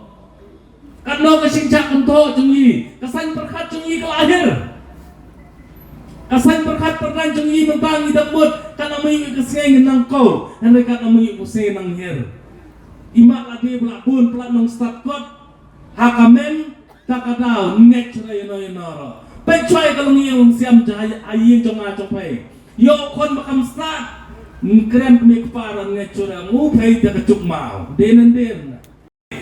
karena kesingcak untuk jungi, kesan berkat jungi ke lahir, kesan berkat pernah jungi mentang hidup buat, karena mengi kesing nang kau, hendak karena mengi usai nang hir. Imak lagi belakun pelat nang start kot, hakamen tak kadau nek cerai no. Pecuai kalau ngi yang siam cahaya ayin jonga copai, yo kon bakam start, keren pemik parang nek cerai ngupai tak kecuk mau, den.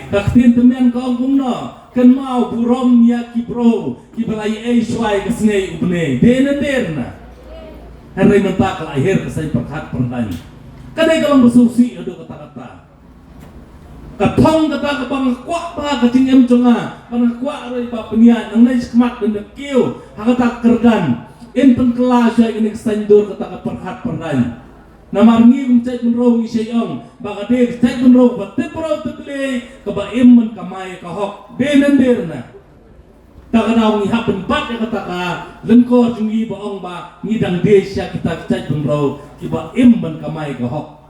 Kaktin temen kau kumno kan mau burom ya kibro kibalai swai kesnei ubne den hari mentak lahir kesai perhat pertani kadai kalau bersusi ada kata-kata katong kata kebang kuak pa kacing em conga bang kuak roi pa peniat nang nai sekemat dan dekiu hakata kerdan in pengkelas ya ini kesandur kata perhat pertani namarngi kumcai penrong isyong bagade cai penrong batte pro teble kebaim men kamai kahok den tak ada ngi hapen bat ya kata ka lengko jungi baong ba ngidang desa kita cai penrong kibaim men kamai kahok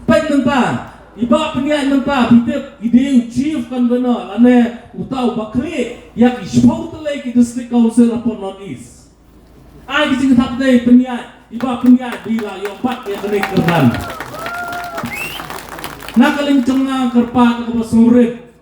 pai nenta iba peniat nenta bitep ide chief kan beno lane utau bakri yak ispau tele ki district council of North East ai ki tap dei peniat iba punya bila yobat ya kena kerdan. Nak kalincong nga kerpat ke basurit.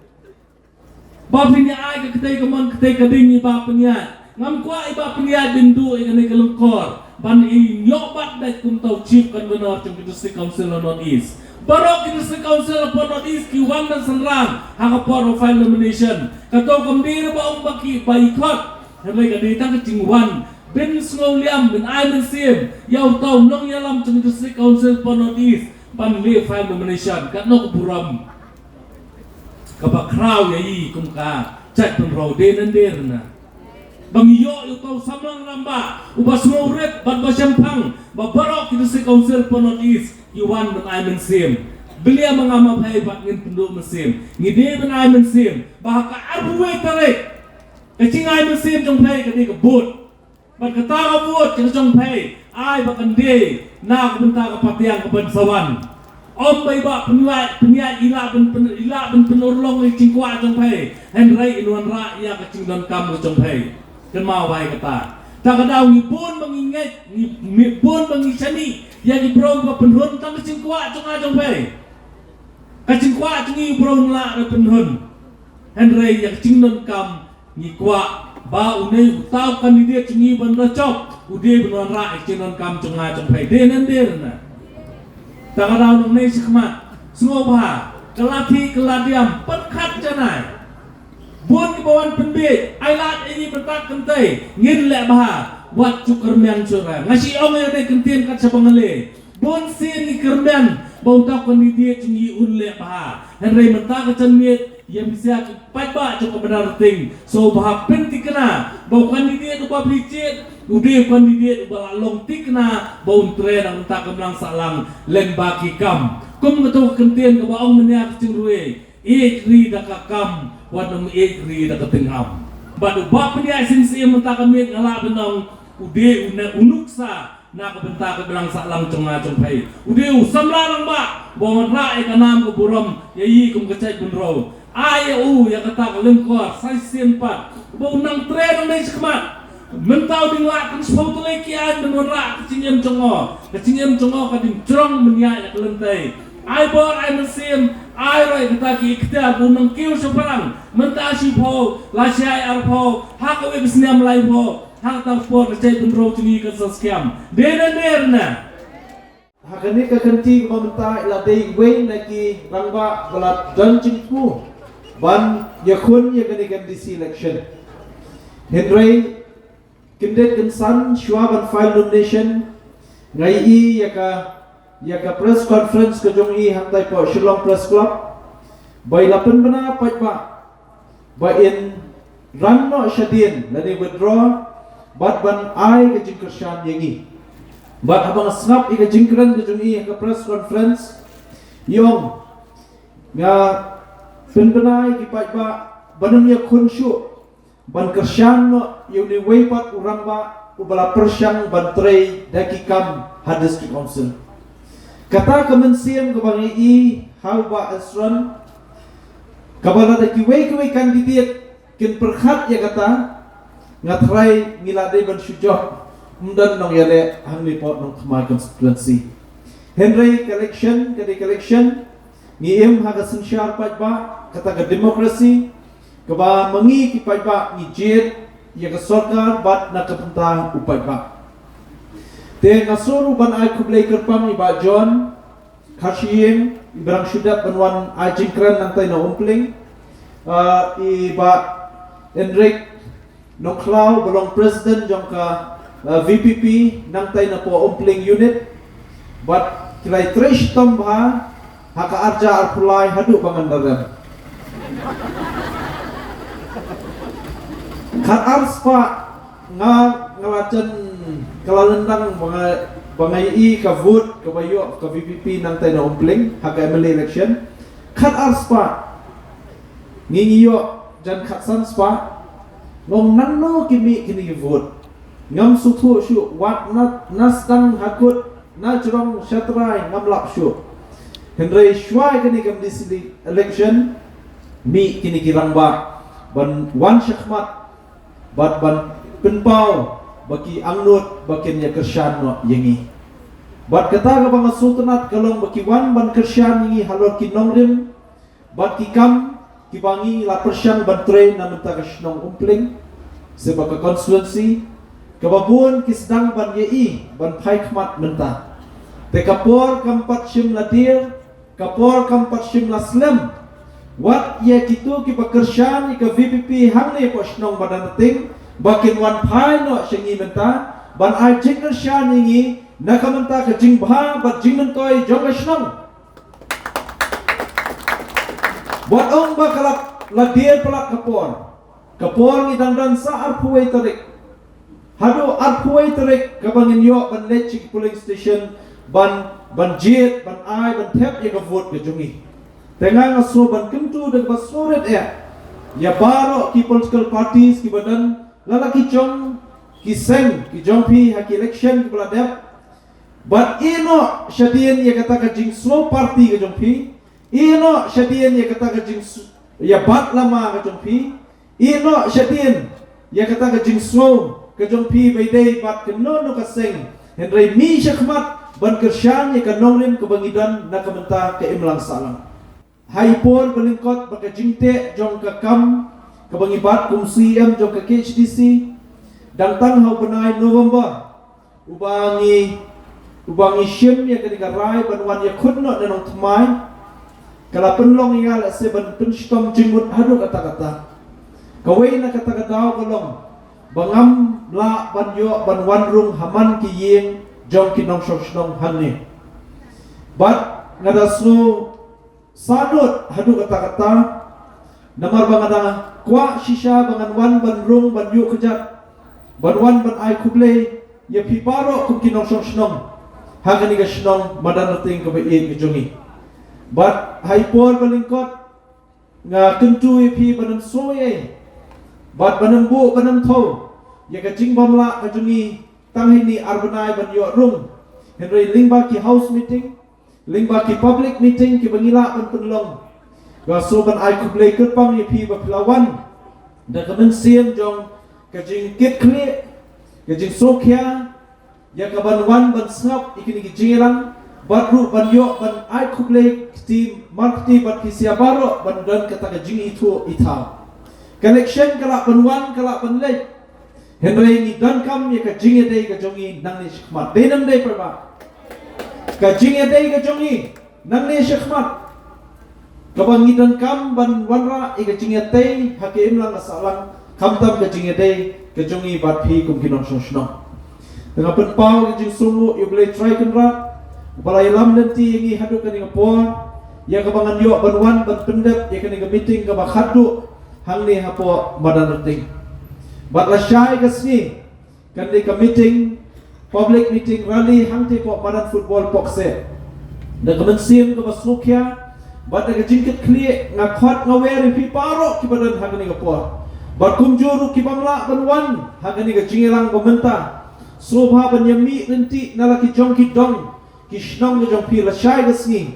Bab ini ai ke ketai kemon ketai keding iba punya. Ngam kuat iba punya bindu ya kena kelengkor. Ban i yobat dat kum tau chief kan benar cum district council North East. Barok district council North East ki wan dan senrang haka profile nomination. Katau kembira ba baki baikot. Hendak kaditang kecingwan. Ben Snowliam, Ben Island Sim, Yau Tau Nong Yalam Chung District Council North East, Pan Le File Nomination, Kat Nok Buram, Kapa Kraw Yayi Kumka, Chat Pen Row Den na. Bang Yo Tau Samlang Ramba, Uba Snow Red, Bat Basyampang, Babarok District Council North East, Iwan Ben Island Sim. Belia mengamap hai bat ngin penduk mesim, ngide Ben Island Sim, bahaka arbuwe tarik, kecing Island Sim jong hai kadi kebut. Bat kata ka buat ke jong pay ai bakan de na benta ka patiang ka bansawan om bay ba peniat ila ben penurlong ni cingkwa jong pay henry inuan ra ya ka cingdon kam jong pay ken mau bay kata ta kadau ni pun mengingat ni pun mengisani ya ni bro ka penhun tang cingkwa jong pay ka cingkwa jingi bro la ra penhun henry ya cingdon kam ni kwa ba unai utau kandidat cungi bandar cok ude benuan ra ekcinon kam cunga congpai den na tak ada nong nei sikmat sngoba keladiam perkat janai buat ke bawan penbit ailat ini bertak kentai ngin lek bah buat cukur mian cura ngasi ong yang ne kentien kat sabangale bon sin ni kermian bau tak kandidat cungi un lek bah henry mentak kecenmiet yang bisa paiba cukup benar ting so bahap penting kena bau kandidat ubah bicit udah kandidat ubah long tikna bau tren ang tak kemlang salang len baki kam kum ketu kentien ke baong menyak cingruwe ikri dakakam wadum ikri dakatengam badu bap dia sinsi mentak kami ngala benong udah unuksa na kabenta ka bilang salang conga congpai udiu samlarang ba bawang rae kanam ko burom yayi kum kacay bunro ay ya kata ka lengkor sai sempat bau nang tren nang sekmat mentau ding la kan spau to lekian den ra kacingem congo ka ding trong menya ya kelentai ay bor ay mesim ay roi kata ki ikta bu nang kiu soparang menta si pho la sai ar pho ha ko bisniam lai pho hal tampor kecai benro tuni ke saskiam derna hakani ka kanti mamenta ila dei wei naki rangba balat dan cingku ban yakun yakani kan DC election henry kindet kensan shwaban file nomination ngai I yaka press conference ke jong I hantai po Shillong Press Club bai lapen bana patba ba in ranno shadin lani withdraw bat ban ai ke jingkershan yengi bat abang snap I ke jingkran ke juni ke press conference yong nga penbenai ki pa banam ya khonshu ban kershan no yuni weipat urang ba ubala persyang ban trei daki kam hadis ki council kata kemensiam ke bang I how ba asron kabala daki wei kandidat kin perkhat ya kata ngatrai ngilade ban syujoh mdan nong yale hangni pot nong Khmer constituency Henry election ngiem haga sensyar pajba kata ke demokrasi keba mengi ki pajba ni jet ya ke sarkar bat na kapenta upajba te nasuru ban ai kublai kerpam ni ba John khashiem ibrang syudat banwan ajingkran nang tai na umpling I ba Henry Noklau belong president jongka VPP nang tay na po umpling unit but kilay trish tomba haka arja arpulay hadu pangandaran kat ars pa nga ngalacan kalalendang mga I ka vote kabayo ka VPP nang tay na umpling haka MLA election kat ars pa ngingiyo jan kat sans pa ngom nanno kini vote ngam suthu shu wat nasdang hakut na jrong shatrai ngam lap shu henry shwai kini kam this election mi kini kirang ba ban wan shakhmat bat ban penpau baki angnut bakin ya kershan no yengi bat kata ka bang sultanat kalong baki wan ban kershan yengi halor kinongrim bat kikam kibangi la persyang bantre na menta kasnong umpling sebab constituency kababun kisdang ban yei ban phaikmat menta te kapor kampat shim ladir kapor kampat shim laslam wat ye kitu ki bakershan ka VPP hangne posnong badan ting bakin wan phai no shingi menta ban ai jikershan ngi nakamenta ka jingbha bat jingmentoi jongasnong buat ong bakalak ladir pelak kapor ni dan sa arpuai tarik hado arpuai tarik kabangin yo ban lechik polling station ban jet ban ai ban tap ya ka vote ke jungi tengah ngaso ban kentu dan basoret ya baro ki political parties ki badan lalaki jong ki seng ki jongpi haki election ki beladap but ino syadien ya kata ka jing slow party ke jongpi ino syadien ya kata ka jing ya bat lama ka jongpi ino syadien ya kata ka jing slow ka jongpi baydai bat ke no ka seng henry mi syakmat ban kersyan ya ka nongrim ke bangidan na kamenta ke imlang salam haipon belingkot baka jingte jong ka kam ke bangibat kum CM jong ka KHDC dan tanghau benai November ubangi syim ya ketika rai banwan ya khudno nanong tmai kala penlong ya la se ban penstom jingmut hadu kata-kata kawai na kata-kata kolong bangam la banyo banwan rung haman ki yeng jong kinong shoshnong hanne bat ngadasu sadut hadu kata-kata namar bangada kwa shisha bangan wan ban rung ban yu kejat ban wan ban ai kuble ya pi paro kum kinong shnong hagani ga shnong madan ting ko be e jongi but hai por balingkot nga kentu e pi banam soye but banam bu banam tho ya ga jing bamla ka jongi tang hini arbanai ban yo rung henry lingba ki house meeting lingba ki public meeting ki bangila ban penlong ga so ban ai kuble kerpang e pi ba pelawan da kamen siem jong ka jing kit kle ka jing sokhya ya ka ban wan ban sap ikini ki jingelang batru ban yo ban ai kuble team markti bat ki siabaro ban dan kata ka jing itu ita connection kala ban wan kala ban le henry ni dan kam ya ka jinge dei ka jongi nang ni shikmat denam dei perba ka jinge dei ka jongi nang ni shikmat ka ban ni dan kam ban wanra e ka jinge dei hakim lang asalang kam tam ka jinge dei ka jongi bat phi kum kinong shno dengan penpau ke jing sumu you boleh try kenra balai lam nanti yang hadu kan dengan puan ya kebangan yo banwan ban pendep ya kan dengan meeting ke bakhadu hang ni hapo badan penting batla syai ke sini kan di ke meeting public meeting rally hang ti po badan football pokse dan kemensim ke basukya bat ke jingket kli ngakhat ngaweri pi paro ki badan hang ni ke puan bat kumjuru ki bangla banwan hang ni ke jingelang pemerintah Sobha banyami nanti nalaki jong ki dong ki shnong jong pi la shai gasni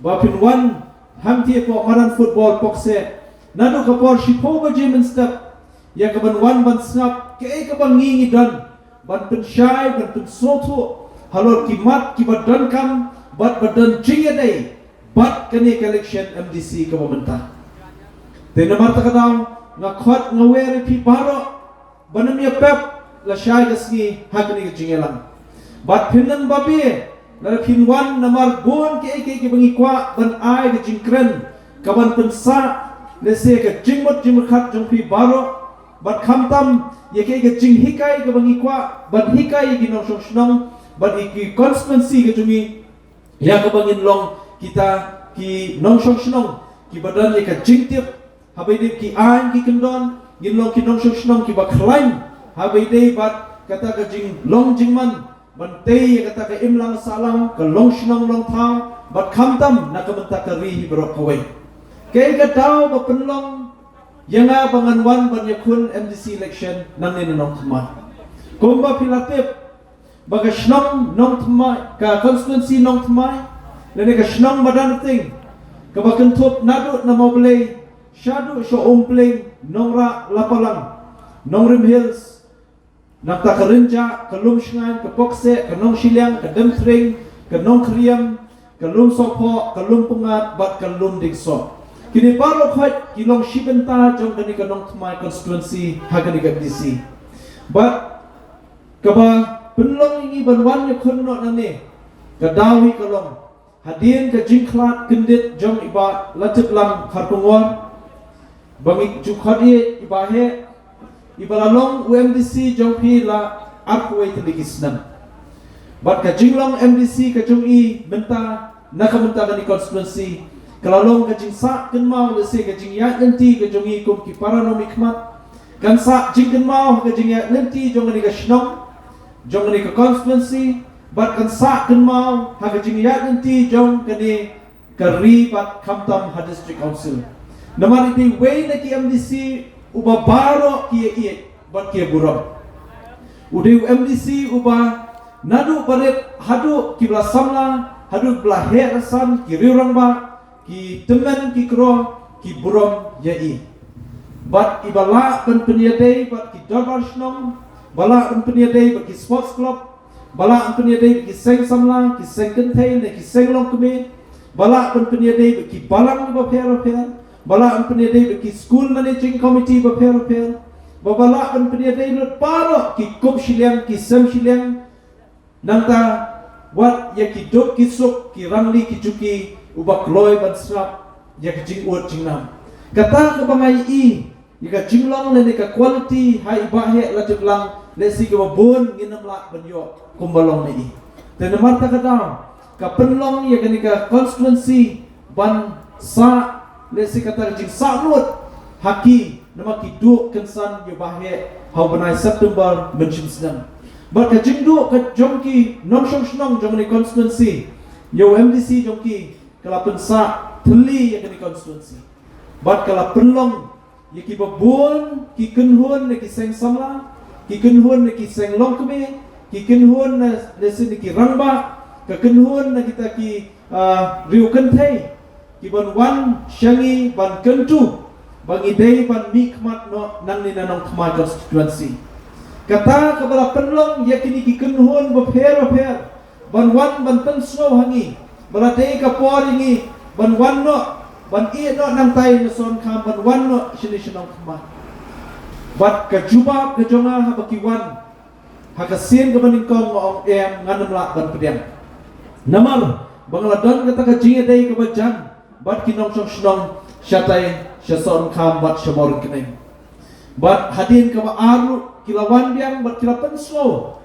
bapin wan hamti ko maran football pokse nadu ka por shipo ba jim step ya ka ban wan ban snap ke ka ban ngi dan ban pen shai ban pen soto halor ki mat ki badan kam bat badan jinga dai bat kani collection MDC ka pemerintah tenamar ta kadaw nga khot nga weri pi baro banam ya pep la shai gasni hagni jingelang bat phinan babi la phinwan namar gon ke bangi kwa ban ai ke jingkren kaban pensa le se ke jingmot jingkhat jongpi baro bat khamtam ye ke jing hikai ke bangi kwa ban hikai ki nong shnong bat ki constituency ke jungi ya ke bangin long kita ki nong shnong ki badan ye ke jingtip habai dip ki an ki kendon gin long ki nong shnong ki ba climb habai dei bat kata ka jing long jingman ban tei kata ka imlang salang ka long shnong long thang bat khamtam na ka menta ka ri bro kawai ke ka daw ba penlong yanga bangan wan ban yakun MDC election nang ni nong thma kumba pilatip baga shnong nong thma ka constituency nong thma lene ka shnong badan ting ka bakan thop nadu na moble shadu sho umpleng nongra lapalang nongrim hills nak tak kerenja, kelum shengan, ke pokse, ke nong shiliang, ke demtring, ke nong kriam, ke lum sopo, ke lum pungat, bat ke lum dikso. Kini paro khot kilong shibenta jong kani ke nong thmai constituency hagani ke DC. Bat kaba penlong ini banwan ye khonno nane. Ke dawi kelong hadien ke jingklat kendit jong iba latip lam kharpungwar. Bangi jukhadi ibahe ibalalong UMDC jong pi la arkway telikisnan bat ka jinglong MDC ka jong i benta naka benta ka ni constituency kalalong ka jing sa ken mau le se ka jing ya nanti ka jong i kum ki paranomik mat kan sa jing ken mau ka jing ya nanti jong ni ka shnong jong ni ka constituency bat kan sa ken mau ha ka jing ya nanti jong ka ni ka ri bat kamtam ha district council naman iti way na ki MDC uba baro kia iye bat kia buram ude MDC uba nadu baret hadu ki bla samla hadu bla herasan ki riurang ba ki temen ki kro ki buram yai bat ibala ban peniadai bat ki darbar shnong bala ban peniadai bat ki sports club bala ban peniadai ki seng samla ki seng kentai ne ki seng long kume bala ban peniadai bat ki balang ba phera bala an peniadai ki school managing committee ba phel babala an peniadai lut paro ki kup shiliang ki sem shiliang nangta wat ya ki dok ki suk ki rangli ki juki uba kloy ban srap ya ki jing ut jingnam kata ka bangai i ya ka jinglong le ka quality hai ba he la jiblang le si ka bun nginam la ban yo kumbalong ne i tenamar ta kata ka penlong ya ka ni ka constituency ban sa lesi kata jing sanut haki nama ki duk kensan yo bahe hau benai September mention sedang but ka jingdu ka jongki nom shong shnong jong ni constituency yo MDC jongki kala pensa thli ya ni constituency but kala penlong ye ki babun ki kenhun ne ki seng samla ki kenhun ne ki seng long keme ki kenhun ne sin ki rangba ka kenhun ne kita ki riu kenthei ki ban wan shangi ban kentu bangi dei ban mikmat no nang ni nanong khma constituency kata kabala penlong yakini ki kenhun bo pher ban wan ban tan snow hangi bala dei ka por ingi ban wan no ban i no nang tai na son kham ban wan no shini shinong khma bat ka juba ka jonga ha baki wan ha ka sin ka baning kong ong em nganam la ban pediam namar bangla don kata ka jinge dei ka bajan bat kinong song shnong shatai shason kham bat shamor kinem bat hadin ka ba aru kilawan biang bat kilapan slow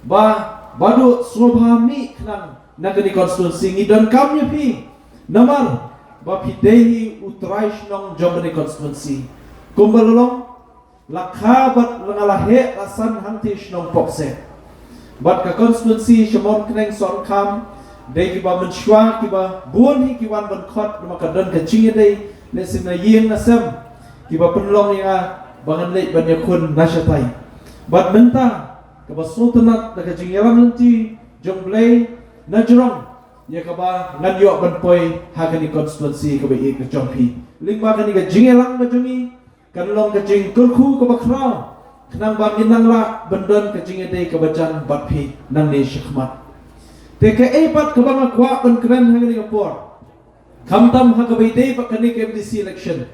ba badu slobhami khnang nagani constituency ngi don kam nya pi namar ba pi dehi utrai shnong jongani constituency kumbalolong lakha bat langala he rasan hanti shnong pokse bat ka constituency shamor knem son kham dei ki ba menshwa ki ba bun hi ki wan ban khot maka don ka chinge dei le sim na yeng na sem ki ba penlong ya bangan le ban yakun nashatai bat menta ka ba sultanat da ka jingelang nanti jonglei najrong ya ka ba nganyo ban poi ha ka ni constituency ka ba ik ka jongpi ling ba ka ni ka jingelang ka jongi kan long ka jing kulku ka ba khrau khnang ba ginang la bandon ka jinge dei ka ba jan bat phi nang ne shikmat teka epat kabang akwa ban kren hang ni kapor kamtam ha kabay day pa kanik MDC election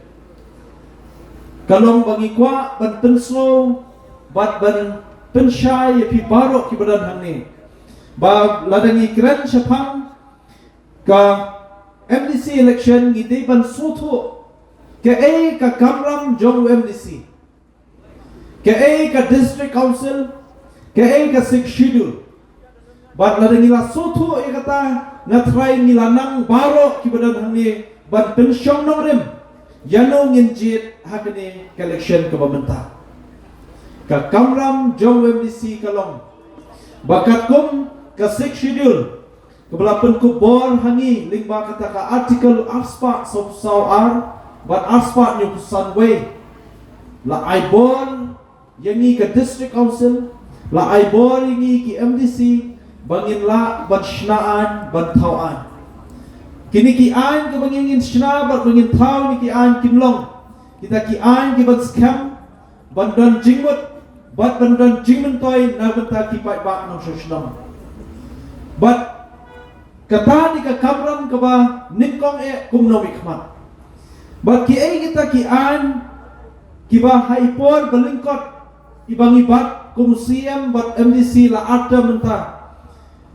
kalong bangi kwa ban penslo bat ban penshay pi baro ki badan hang ni ba ladangi kren shapang ka MDC election ni day ban soto ke ka kamram jong MDC ke ka district council ke ka six schedule bat ladang ila soto e kata ngatrai nila nang baro ki badan hangni bat pensyong nong rem yano nginjit hakane election ka bamenta ka kamram jong MDC kalong bakat kum ka six schedule kebelapan ku bor hangi lingba kata ka article arspa sob ar bat arspa nyu kusan way la aibon yangi ka district council la aibon yangi ki MDC bangin la ban shnaan ban tauan kini ki an ke bangin shna bat bangin tau ni ki an kinlong kita ki an ki ban scam ban don jingmut bat ban don jingmen toy na banta ki pai ba nong shnam bat kata ni ka kamram ka ba nikong e kumno mikmat bat ki ai kita ki an ki ba haipor balingkot ibangi bat kumusiam bat MDC la ada menta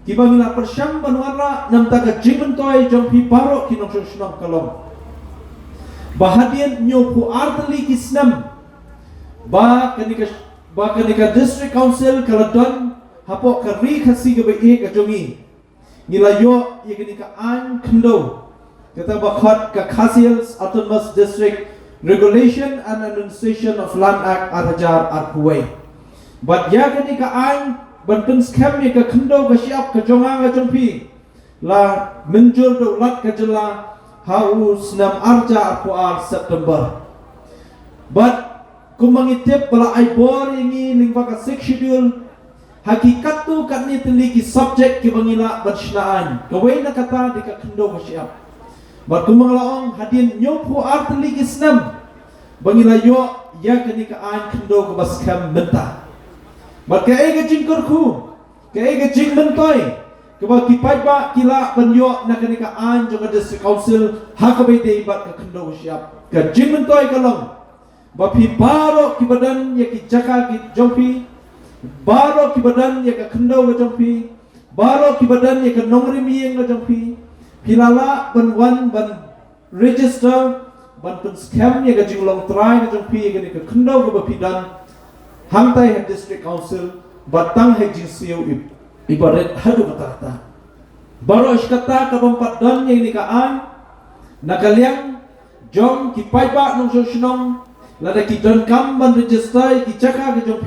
kibang ila persyang banwara nam taga jimen toy jong pi baro kinong shnong kalong bahadian nyopu arteli kisnam ba kanika district council kaladon hapo kari khasi ga be ka jongi nila yo ye kanika an khndo kata bakhat ka khasiels autonomous district regulation and administration of land act 2000 arkuway but ya kanika an banten scam ye ka khndo ka siap ka jonga ga jongpi la menjul do lat ka jela haus nam arja ar September but kumangitip bala aibor ini lingba ka six schedule hakikat tu kat ni teli ki subject ki bangila batsnaan kawai na kata di ka khndo ka siap but kumanglaong hadin nyopu ar teli ki snam bangila yo ya kani ka an khndo ka baskam menta but ke ga jingkor khu ke ga jing mentoy ke ba ki pai ba kila banyo na kani ka an jo ka district council ha ka be dei bat ka khndo siap ka jing mentoy kalong ba pi baro ki badan ye ki jaka ki jompi baro ki badan ye ka khndo ga jompi baro ki badan ye ka nongri mi ga jompi pilala ban wan ban register ban pun scam ye ga jinglong try ga jompi ga ni ka khndo ga ba pi dan Hangtai Head District Council batang hejing siu ibarat hadu kata baro iskata ka bampat dan yang nikaan nakaliang jom ki paiba nong shnong lada ki don kam ban register ki chaka ke jom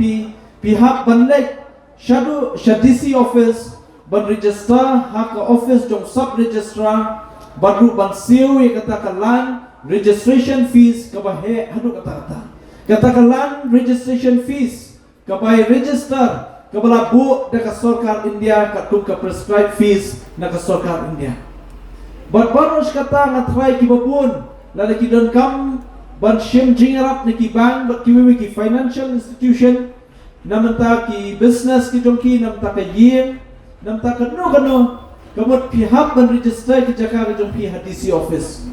pi hak ban lek shadisi office ban register hak office jom sub registrar baru ban siu ye katakan registration fees kabahe hadu katakan registration fees kabai register kabala bu dekat sarkar India katung ka prescribed fees na ka sarkar India baros kata ngatrai ki babun lada ki don kam ban shim jingarap ni ki bank bat ki financial institution namanta ki business ki jongki namanta ka yim namanta ka no kamot pihak ban register ki jaka ka jongki hadisi office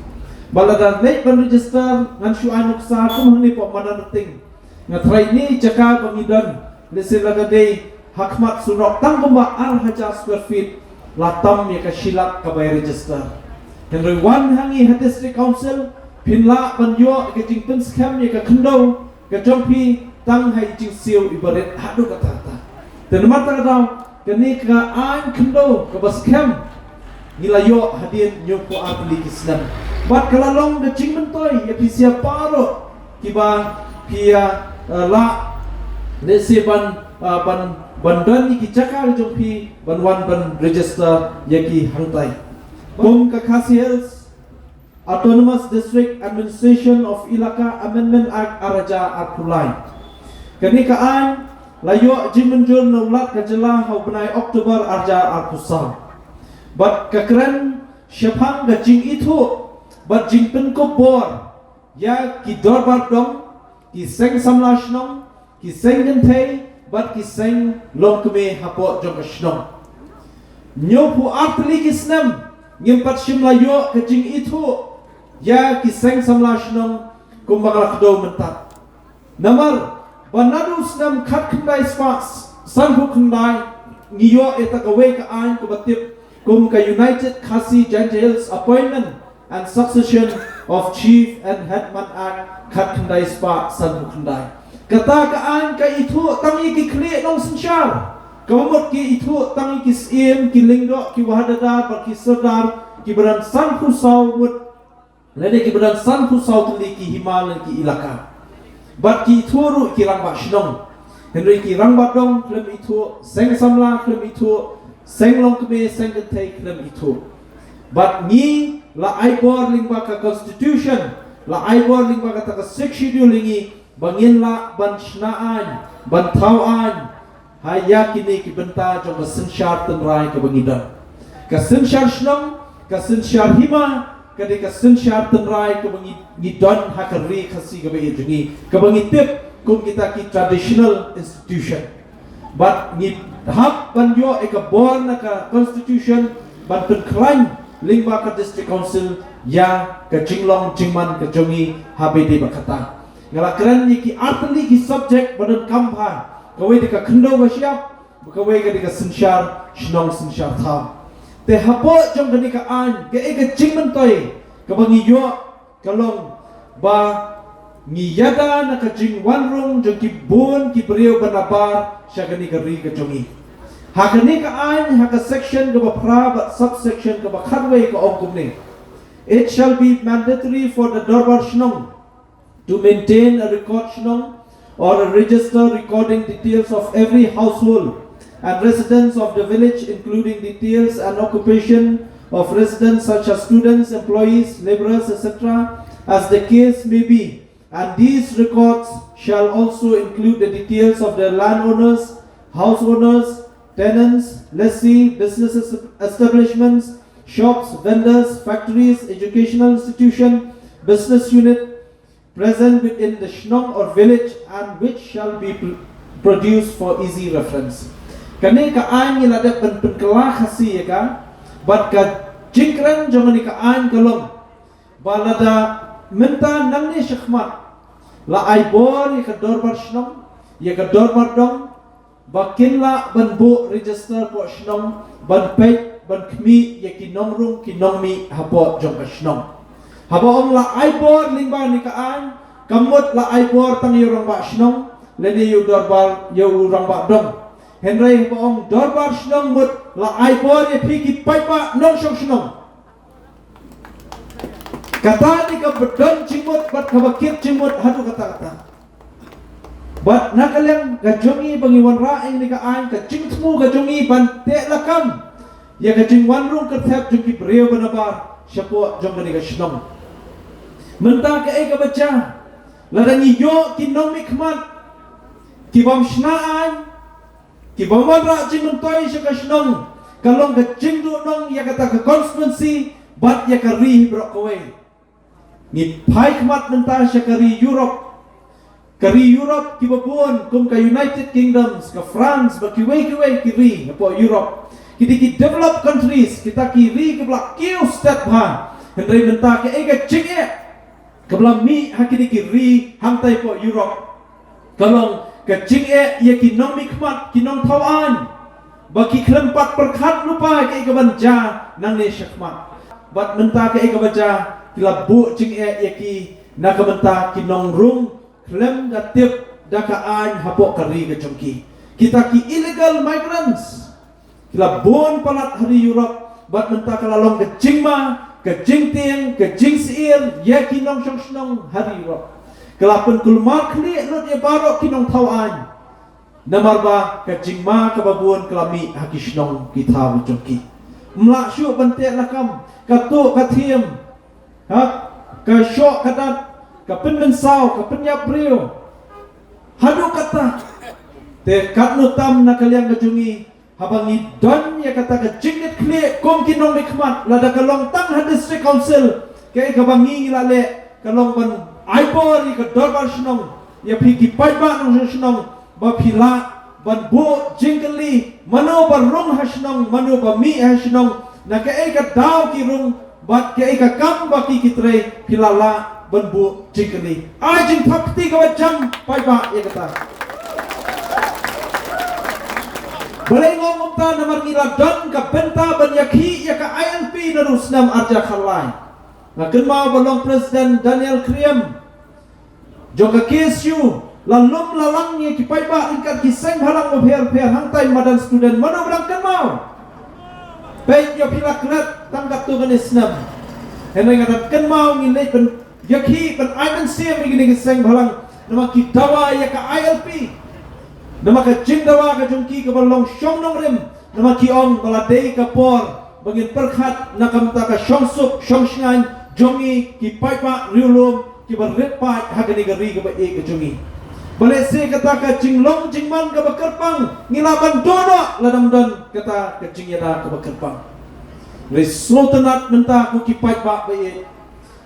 balada naik ban register ngan shu anuk sa kum ni po mananating ngatrai ni jaka bangidon lese laga dei hakmat sunok tang bomba ar haja square feet latam ya ka shilak ka bay register henry wan hangi ha district council pinla banyo ke jingpen scam ya ka khndo ka jongpi tang hai jing siu ibaret hadu ka tata dan mata daw kani ka an khndo ka bas scam nilayo hadin nyo po atli kislam bat kalalong de jingmen toy ya pisia paro kiba pia la lese ban ki chaka jongpi ban register yaki hangtai bom ka khasiels Autonomous District Administration of Ilaka Amendment Act Araja Apulai kani kaan layo jimenjur naulat kajela hau benai Oktober arja arpusal bat kakran syapang gajing itu bat jingpen ko bor ya ki dorbar dong ki seng samlash nong ki seng gentei bat ki seng longkme hapo jong ashnong nyopu artli kisnam ngimpat shimlayo kajing itu ya ki seng samlash nong kumbakal kdo mentat namar banadu snam khat khandai spas sanhu khandai ngiyo eta kawe ka an ko batip kum ka United Khasi Gentiles Appointment and Succession of Chief and Headman Act khat khandai spa sanhu khandai kata ka an ka itu tangi ki khle nong sinshar kamot ki itu tangi ki sim ki lingdo ki wahadada par ki sardar ki beran sanhu saw mut lede ki beran sanhu saw tli ki himal ki ilaka bat ki thuru ki rangba shnong henry ki rangba dong klem itu seng samla klem itu seng longkme seng gentei klem itu bat ni la aibor lingba ka constitution la aibor lingba ka 6 schedule lingi bangin la ban shnaan ban thawan haya kini ki benta jong ka sinshar tenrai ka bangidan ka sinshar shnong ka sinshar hima kade ka sinshar tenrai ka bangi don hakari khasi ka bai jungi ka bangi tip kum kita ki traditional institution but ni hak ban yo ek born ka constitution ban pen klan lingba ka district council ya ka jinglong jingman ka jongi habede bakata ngala kran ni ki atli ki subject badan kampha kawe de ka khndo ba siap kawe ka de ka sinshar shnong sinshar tha te hapo jong gani ka an ke ek jingman toy ka bangi yo kalong ba ngi yada na ka jing wan rong jong ki bon ki brio banabar syagani ka ri ka jongi hakani ka an haka section ka ba pra ba subsection ka ba khatway ka om kumne it shall be mandatory for the dorbar shnong to maintain a record shnong or a register recording details of every household and residents of the village, including details and occupation of residents such as students, employees, laborers, etc., as the case may be. And these records shall also include the details of the landowners, house owners, tenants, lessee, business establishments, shops, vendors, factories, educational institution, business unit present within the shnong or village, and which shall be produced for easy reference. Kani ka an ni ladak pen kala khasi ya ka bat ka jingkran jangan ka an kalom balada menta namne shakhmat la ai bor ya ka dorbar shnong ya ka dorbar dong bakin la ban bu register po shnong ban pay ban kmi ya ki nongrung ki nongmi hapo jong ka shnong habo ong la ai bor lingba ni ka an kamut la ai bor tang yorong ba shnong leni yu dorbar yu rong ba dong Henry boong dorbar shnong mut la ai bor ye piki paipa nong shong shnong Kata ni ka bedon cimut bat ka bakit cimut hadu kata-kata. Bat nakaliang gajongi bangiwan raing ni ka ain ka cingtmu gajongi ban te lakam. Ya ka jingwan rung ka thep jungki breu banabar syapo jong ni ka shnong. Menta ka ka baca ladangi yo kinong mikmat kibam shnaan kibam ra cimuntoi syaka shnong kalong ka cingdu nong ya kata ka constituency bat ya ka ri brok kowe. Ni pai kmat menta syaka ri Europe kari Europe kibabun kum ka United Kingdoms ka France ba kiwe kiri po Europe ki developed countries kita kiri ke blak kiu step ha hendai menta ke ega chinge ke blak mi hakini kiri hamtai po Europe kalong ke chinge ye kinong mikmat kinong thawan baki kelempat perkhat lupa ke ega banja nang ne syakmat bat menta ke ega baca kila bu chinge ye ki na ka menta kinong rung klem gatip dakaan hapok kari ke jongki kita ki illegal migrants kila bon palat hari Europe bat menta kalalong ke jingma ke jingting ke jingsiil ye kinong song hari Europe kelapen kulmar kli lot ye barok kinong thawan namarba ke jingma ke babun kelami hakisnong kita jongki mlak syu bante lakam katu katiem ha ke syok kadat kapen mensau kapen ya brio hadu kata te katnu tam na kaliang kajungi habangi don ya kata ka jingit kle kom kinong mikmat lada kalong tang ha district council ke kabangi lale kalong ban aibor ka dorbar shnong ya phiki paiba nong shnong ba phila ban bo jingli mano barung hasnong mano ba mi hasnong na ke ka daw ki rung bat ke ka kam ba ki kitre philala benbu jingli ajing pakti ka wajam paiba ya kata boleh ngomong ta namar ngila don ka benta ban yakhi ya ka INP na rusnam arja khalai na kenma balong presiden Daniel Kriem joka KSU lalum lalang ye ki paiba ingkat ki seng halang mabher hangtai madan student mano belang kenmau pei yo pilak klet tangkat tu kan isnam henai ngadat kenmau ngilai ben yakhi ban aiman siam begini keseng balang nama ki dawa ya ka ILP nama ka jingdawa ka jungki ka balong syong nong rim nama ki ong baladei ka por bangin perkhat nakamta ka syong sup syong shngan jongi ki paipa riulum ki barit pai hagani gari ka ba e ka jongi balese kata ka jinglong jingman ka bakerpang ngilaban dono ladam don kata ka jingyada ka bakerpang resultanat menta ku ki paipa ba e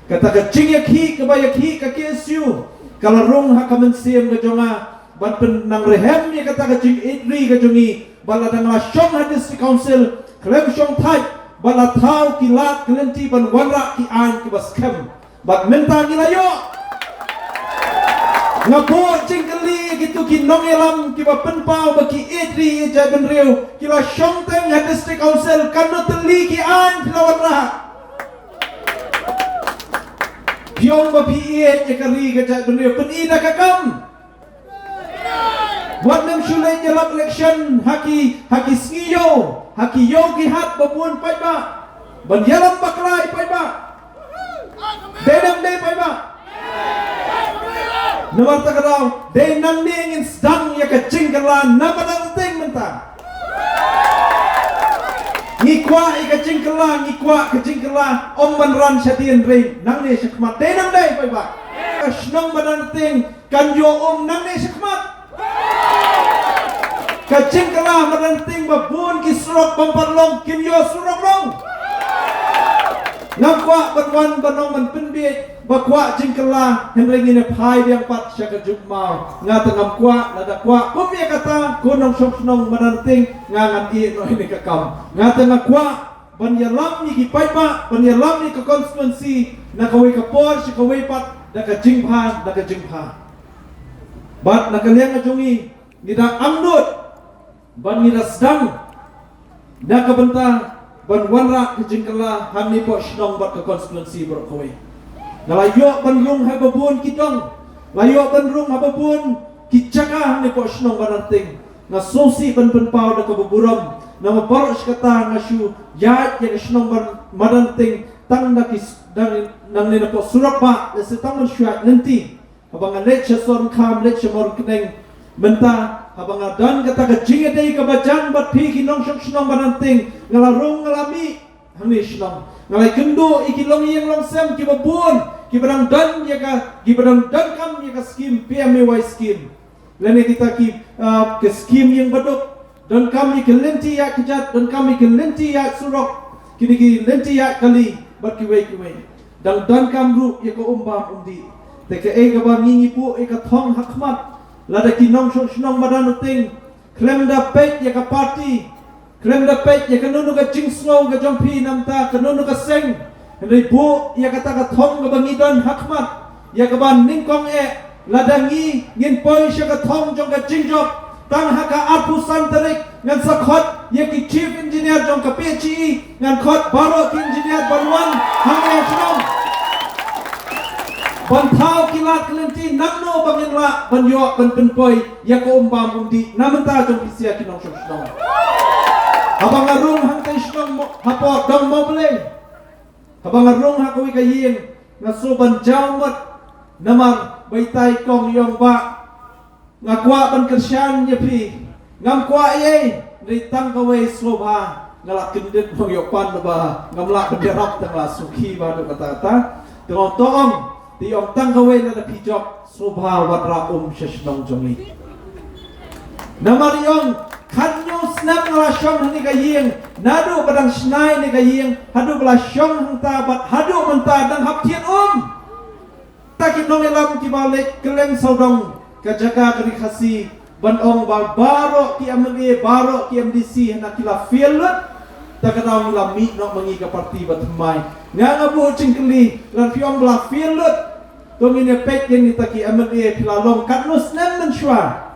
kata ka jingyakhi ka bayakhi ka KSU kalarung hakamen siam ka jonga ban pen nang rehem ni kata ka jing idri ka jongi baladang la syong hadis council klem syong thai balatau kilat kelenti ban wanra ki an ki baskem bat menta nilayo ngabo jingkeli gitu ki nongelam ki ba penpau baki idri ja ben riu kila syong teng hadis council kanu teli ki an kilawanra Piong ba piye ya kari ka bener penida ka kam buat nem shulai jalak election haki sngiyo haki yo ki hat babun paiba ban yalam baklai paiba dedam de paiba namar takadaw de nanding in sedang ya ka jingkala namadang ting menta ngikwa ika jingkala om manran syatian rein nang ne syakmat denang dai pai ba asnong badan ting kanjo om nang ne syakmat ka jingkala badan ting babun ki surok pamparlong kinyo surok long ngakwa banwan banong man penbit bakwa jingkala henreng ine phai biang pat syaka jukmau ngata ngamkwa lada kwa kumya kata kunong soknong mananting ngangan i no ini kakam ngata ngakwa ban yalam ni ki paipa ban yalam ni ka constituency nakawai ka por syakawai pat daka jingpha bat nakaliang ajungi nida amdut ban nida sedang daka bentang ban wanra ke jingkala hamni po shnong bat ka constituency berkawai Nalayo banrung hababun kitong layo banrung hababun kicaka ni po shnong bananting na sosi ban pau da kabuburam na mabaros kata nga shu yat yang shnong bananting tang da kis nang ne po surak ba le se tang syuat lenti abang let chason kham let chamor kneng menta abang dan kata ka jingade ka bajan bat phi ki nong shok shnong bananting ngala rong ngalami hami shnong ngalai kendo ikilong yang long sem ki babun ki barang dan ya ka ki barang dan kam ya ka skim PMAY skim lene kita ki ke skim yang baduk dan kami ke lenti ya kejat dan kami ke lenti ya surok kini ki lenti ya kali bat ki wei dan kamru ya ko umbam undi te ke e ga ba ngi pu e ka thong hakmat lada ki nong shnong badan ting klem da pet ya ka party klem da pet ya ka nunu ka ching slow ga jompi namta ka nunu ka seng rei bu ya ka ta ka thong ga bangi dan hakmat ya ka ban ning kong e lada ngi ngin poi sha ka thong jong ka ching job tang haka arpu santarik ngan sakhot ye ki chief engineer jong ka PHE ngan khot baro ki engineer banwan hange shnong ban thau kilat klenti namno bangin la ban yo ban penpoi ya ko umbam undi namenta jong isia ki nong shnong abang arung hang tai shnong hapo dong mo bele abang arung hakoi ka yin ngaso ban jawmat namar baitai kong yong ba ngakwa ban kersian ye pi ngam kwa ye ri tang ka we sloba ngalak kendet bang yopan ba ngamla berderap tangla suki ba do kata ta tong tong ti ong tang ka we na pi jok sloba wadra sheshnong jongi namar yong kanyo snap ngala shong hani ka yeng nadu badang snai ni ka yeng hadu bala shong hang ta bat hadu menta dang hap tian takit nong elam ki balik keleng saudong kajaga kari khasi ban ong baro ki amge baro ki MDC na kila fielot takatang la mi no mangi ka parti batmai nga bu cingkli lan fiong bla fielot dong ini pek yang taki amge pilalong katnus nem men shwa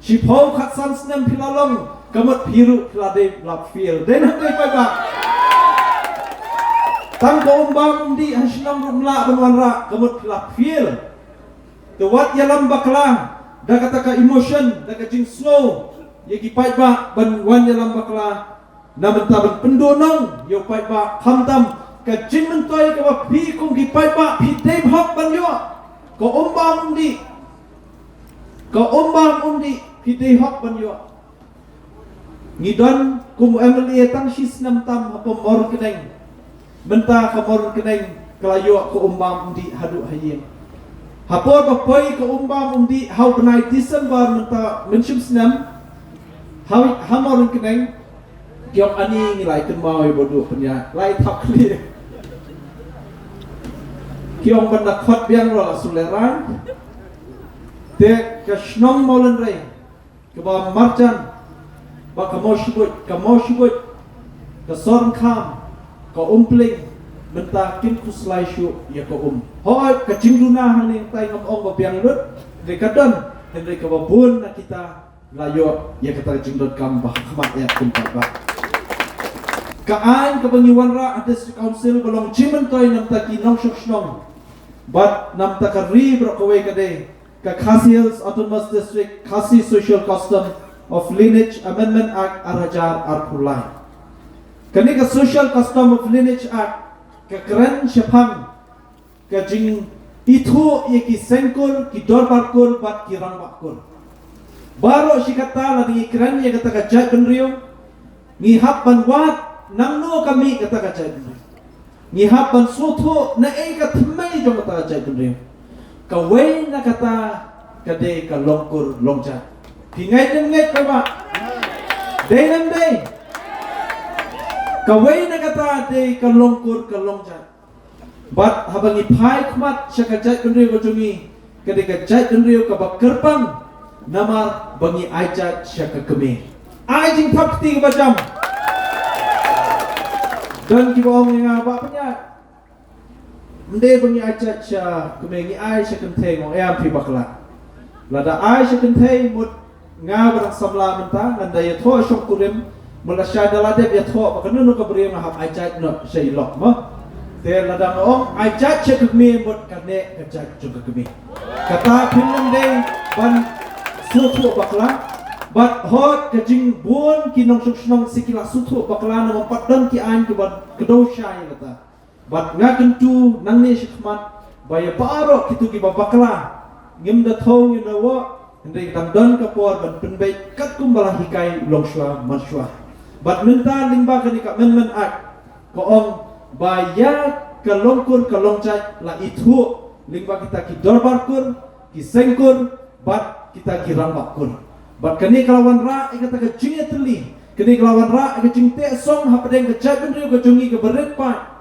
si pau khatsan nem pilalong kamot piru pilade la fiel den hande pa ba tang ko umbang di hasnam rumla banwanra kamot pila fiel the what yalam bakla da kata ka emotion da ka jing slow ye ki pai ba ban wan yalam bakla na benta ban pendonong yo pai ba khamtam ka jing mentoi ka ba pi kum ki pai ba pi dem hok ban yo ko umbam undi pi de hok ban yo ngidon kum emeli tang sis nam tam apa mor keneng benta ka mor keneng kelayo ko umbam undi hadu hayen hapor bapoi ke umbam undi hau benai Desember menta menshum senam hau hamor keneng kiok ani ngilai ken mau bodu penya lai thak li kiong benda khot biang ro suleran te ke shnong molen rei ke ba marjan ba kamoshibut ke sorn kham ke umpling menta kin kuslai shu ya ko hoi ka cingduna haning tai ngam ong ba biang lut de kadon de ka babun na kita layo ya kata cingdot kam ba khmat ya kun ba ka an ka bangiwan ra at this council belong chimen toy nam ta ki nong shok shnong but nam ta ka ri bro ko we ka de ka Khasi Hills Autonomous District Khasi Social Custom of Lineage Amendment Act arajar arpulai kani ka Social Custom of Lineage Act kekeren syapang kajing itu ye ki sengkul ki dorbarkul bat ki rangbakul baro sikata la di keren ye kata kajat benriu ni happan wat nangno kami kata kajat benriu ni happan soto na e ka thmai jong kata kajat benriu ka we na kata kade ka longkur longjat pingai dem ngai ka ba dei nam dei kawai na kata de kalongkur kalongja bat habangi pai khmat syakajat kendriu kajungi kadeka jat kendriu ka bakerpang namar bangi ajat syakakeme ajing thapti ka bajam dan kibong nga ba panya mde bangi ajat syakakeme ngi ai syakenteng ong am pi bakla lada ai syakenteng mut nga barang samla menta nganda ya tho syukurim mula siya daladep ya tho bakano no kabriyo na hap ajat no siya ilok mo te ladang ong ajat siya kagmi mot kane kajat juga kagmi kata pinang day ban sutu bakla bat hot kajing buon kinong suksnong sikila sutu bakla na mapadon ki an ki ban kedo siya kata Bat ngakan tu nang ni syikmat baya baro kitu ki babakla ngim da thong ina wa ndai dam don ka por ban penbai kat kum bala hikai longshwa manshwa bat minta lingba ka ni ka men ak ko ong baya ka longkur ka longchat la itu lingba kita ki dorbar kur ki sengkur bat kita ki rambak kur bat kani kalawan ra ikata ka jinge teli kani kalawan ra ka jingte song hapadeng ka chat bendri ka jungi ka berit pa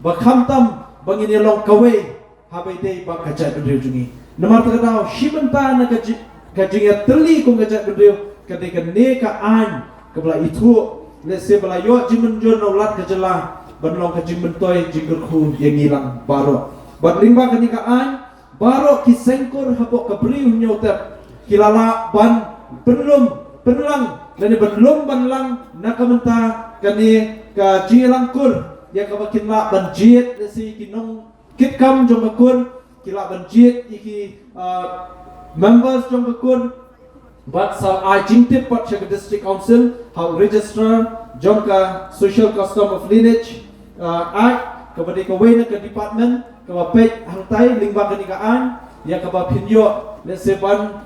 bakham tam bangin yelong kawe habai dei bak kacai bendriu jungi namar takadau shimenta na kajing ya teli kong kacai bendriu kadai ka ne ka an kabla itu lese bala yo jimen jon ulat kajela banlong ka jimen toy jinggerku yang hilang baro bat limba kani ka an baro kisengkur habok ka briu nyotep kilala ban penlang dan belum banlang nakamenta kani ka jingelangkur ya ka bakin la banjit si kinong kitkam jong bakun kila banjit iki members jong bakun but sa I jingtip pat Shaka District Council how registrar jong ka social custom of lineage act ka badi ka wena ka department ka bapet hangtai lingba kanikaan ya ka bapinyo let's say ban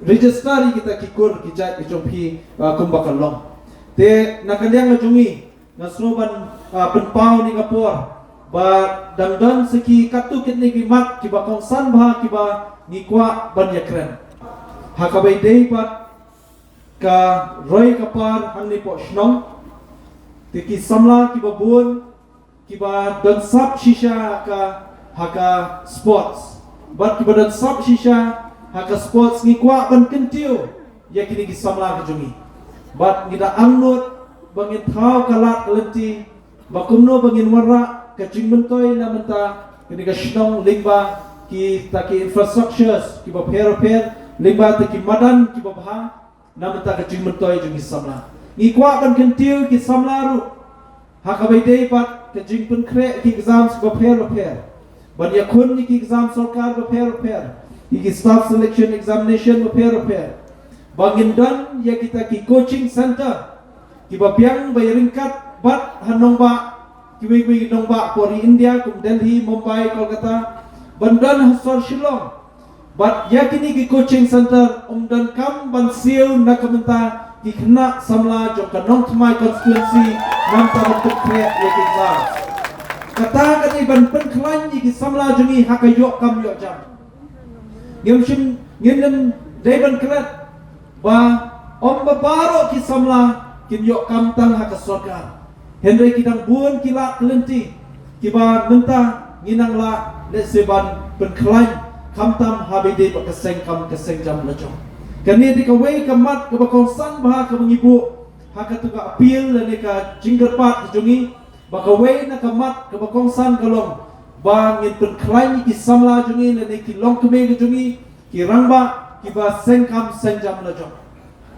registrar kita kikur kijat kijong pi kumbakalong te nakaliang jungi nasroban penpau ni kapor ba dangdan seki katu kit ni gimat kiba kong san bah kiba ngikwa ban yakren hakabai dei pat ka roy kapar hangni po shnong tiki samla kiba bun kiba dan sab shisha haka sports bat kiba dan sab shisha haka sports ngikwa ban kentiu yakini ki samla ka jungi bat ngida angnut bangin thau kalat kalenti bakumno bangin warra kacing mentoy na menta kini ka shnong lingba ki taki infrastructures ki ba per lingba taki madan ki ba bha na menta kacing mentoy jung samla ngi kwa ban kentiu ki samla ru hakabai dei pat kacing pun kre ki exams ba per ban yakun ni ki exam sarkar ba per ki staff selection examination ba per bangin dan ya kita ki coaching center kiba piang bay ringkat bat hanong ba kiwi nong ba pori India kum Delhi Mumbai Kolkata bandan hasor Shillong bat yakini ki coaching center dan kam ban siu nakamenta ki kena samla jong kanong tmai constituency nam ta bentuk kre yakin za kata kani ban pen klan ki samla jungi hakayok kam yok jam ngim ngin dei ban klat ba om ba baro ki samla kin yok kam tang haka sorkar Henry kidang bun kila kelenti kiba menta nginang la leseban penklaim kam tam habide ba keseng jam lajong kani di kawai kamat ka bakongsan bah ka mengibu haka tuka appeal le ka jinggerpat jungi ba kawai na kamat ka bakongsan kalong ba ngin penklaim ki samla jungi le ki long keme jungi ki rangba kiba sengkam senjam lajong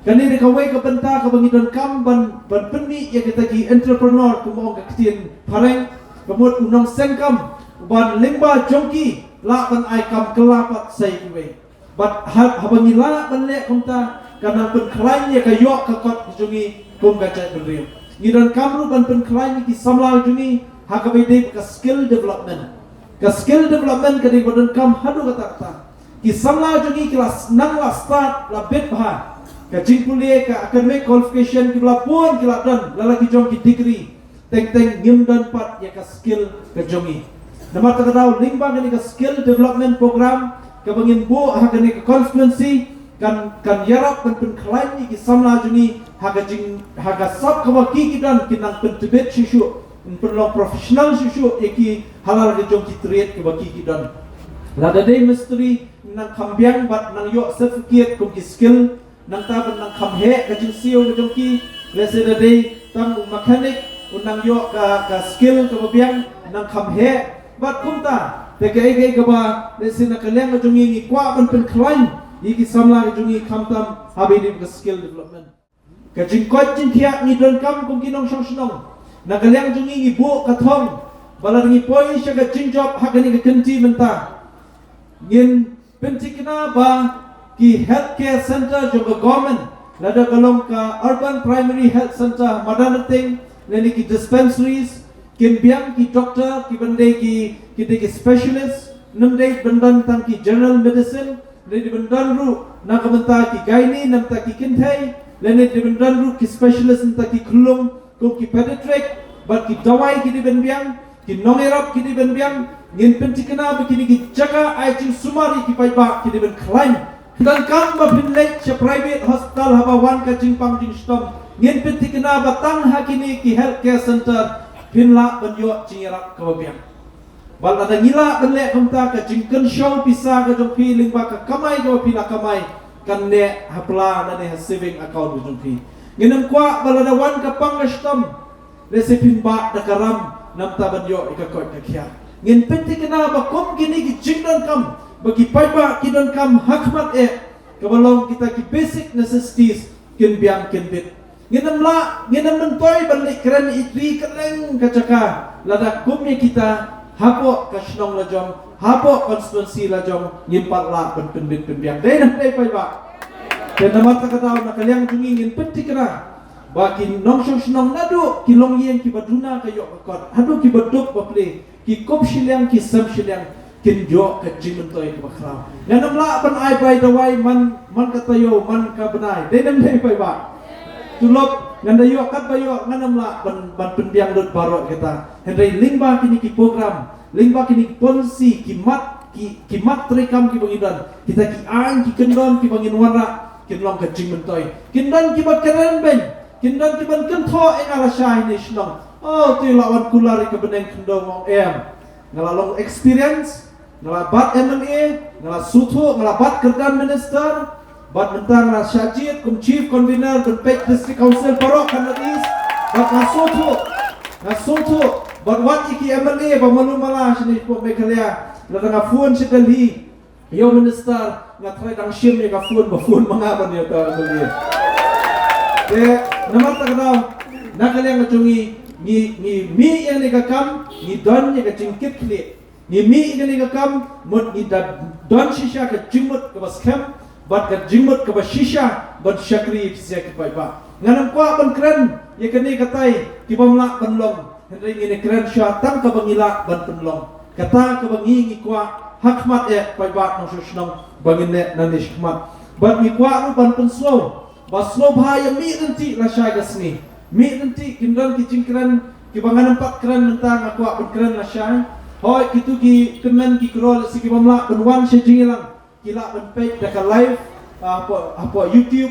kani di kawai ka benta ka bangidon kam ban penni ya kita ki entrepreneur ku mo ka kitien pareng kamut unong sengkam ban lingba jongki la ban ai kam kelapat sai kiwe bat habangila ban le kumta kana pen klain ya ka yok ka kot jungi kum ka chat beriu ngidon kam ru ban pen klain ki samla jungi hakabai de ka skill development ka di badon kam hadu kata ki samla jungi kelas nang la start la bet bah kacing kuliah ka academic qualification kila pun kila dan lalaki jong ki degree teng ngim dan pat ya ka skill ka jongi nama takadau lingba kani ka skill development program ka bangin bu ha kani ka constituency kan yarap kan pen klaim ni ki samla jungi ha ka sab ka ki dan kinang pen tibet shishu pen long professional shishu eki halal ka jong ki trade ka ki dan lada day mystery nang kambiang bat nang yo certificate kum ki skill nang taban nang kamhe kajing siyo kajong ki lese day tam mechanic unang yo ka skill ka babiang nang kamhe bat kumta teke ege ka ba lese na kaleng kajong ni kwa ban pen klaim iki samla kajong ni kamtam habi di ka skill development kajing kot jin tiak ni don kam kum kinong shong na kaleng kajong ni bu kathong bala ni poi sha ka job hakani ka kenti menta ngin pentikna ba ki healthcare center juga government lada kalong ka urban primary health center madanating leni ki dispensaries kin biang ki doktor ki bende ki specialist namde bendan tang ki general medicine le di bendan ru na ka benta ki gynae nam ta ki kinthai le ne di bendan ru ki specialist nam ta ki khulum ko ki pediatric bat ki dawai ki di ben biang ki nongerap ki di ben biang ngin pentikena begini ki jaga ai cing sumari ki pai ba ki di ben climb dan kam ba pin lek che private hospital haba wan ka jing pang jing stom ngin pentikena batang hakini ki healthcare center pin la ban yo cingirap ka biang bal ada ngila ban lek kumta ka jingken show pisa ka jong pi ling ba ka kamai ka pi la kamai kan ne hapla na ne saving account jong pi nginem kwa bal ada wan ka pang stom le se pin ba da karam nam ta ban yo ka ko ka khia ngin pentikena ba kom gini ki jingdan kam bagi pai ba ki don kam hakmat kabalong kita ki basic necessities kin biang kin bit nginam mentoi balik keren itri kereng kacaka lada kumnya kita hapo kasnong lajong hapo konstituensi lajong nyimpat la pen biang dai nak dai pai ba dan nama ta kata nak kalian jungi ngin peti kera bagi nong snong nadu ki long yen ki baduna kayo kot hadu ki baduk baple ki kop shiliang ki sam shiliang kin jo ka mentoi ka bakrau nganam la ban ai pai dawai man katayo man ka benai dai nam dai pai ba tulok nganda yo kat bayo nganam la ban penbiang dot barot kita hendai lingba kini ki program lingba kini polisi ki mat trekam ki bangidan kita ki an ki kendon ki bangin wara kin long ka jing mentoi kindon ki bat keren ben kindon ki ban kentho ala syai ni snong oh tu lawan kulari ka beneng kendong ong ngalalong experience ngalabat MNA ngalasutu ngalabat kerdan minister bat mentang na syajid kum chief convener benpek district council Parok Kanatis bat ngasutu bat wat iki MNA ba manumala sini po Meghalaya la ngafuan si Delhi yo minister nga try dang shim ya kafuan ba fuan mangaban ya ta MNA namat tagadaw nakalyang ngachungi ni mi yang ni kakam ni don ni kacingkit kli ni mi yang ni kakam mut ni don shisha ka jimut ka baskem bat ka jimut ka shisha bat syakri pisia ki pai ba nganam kwa ban kren ye kani katai ki bamla banlong hendai ni kren sha tam ka bangila ban penlong kata ka bangi ni kwa hakmat pai ba no shnong bangin ne nanish hikmat bat ni kwa ru ban penslo baslo bhaya mi nanti la shay gasni mi nanti kindon ki cingkran ki bangan empat kran mentang aku ak kran la shay hoy kitu ki kemen ki krol si ki bamla benwan she jingilang kila ben page da ka live apa YouTube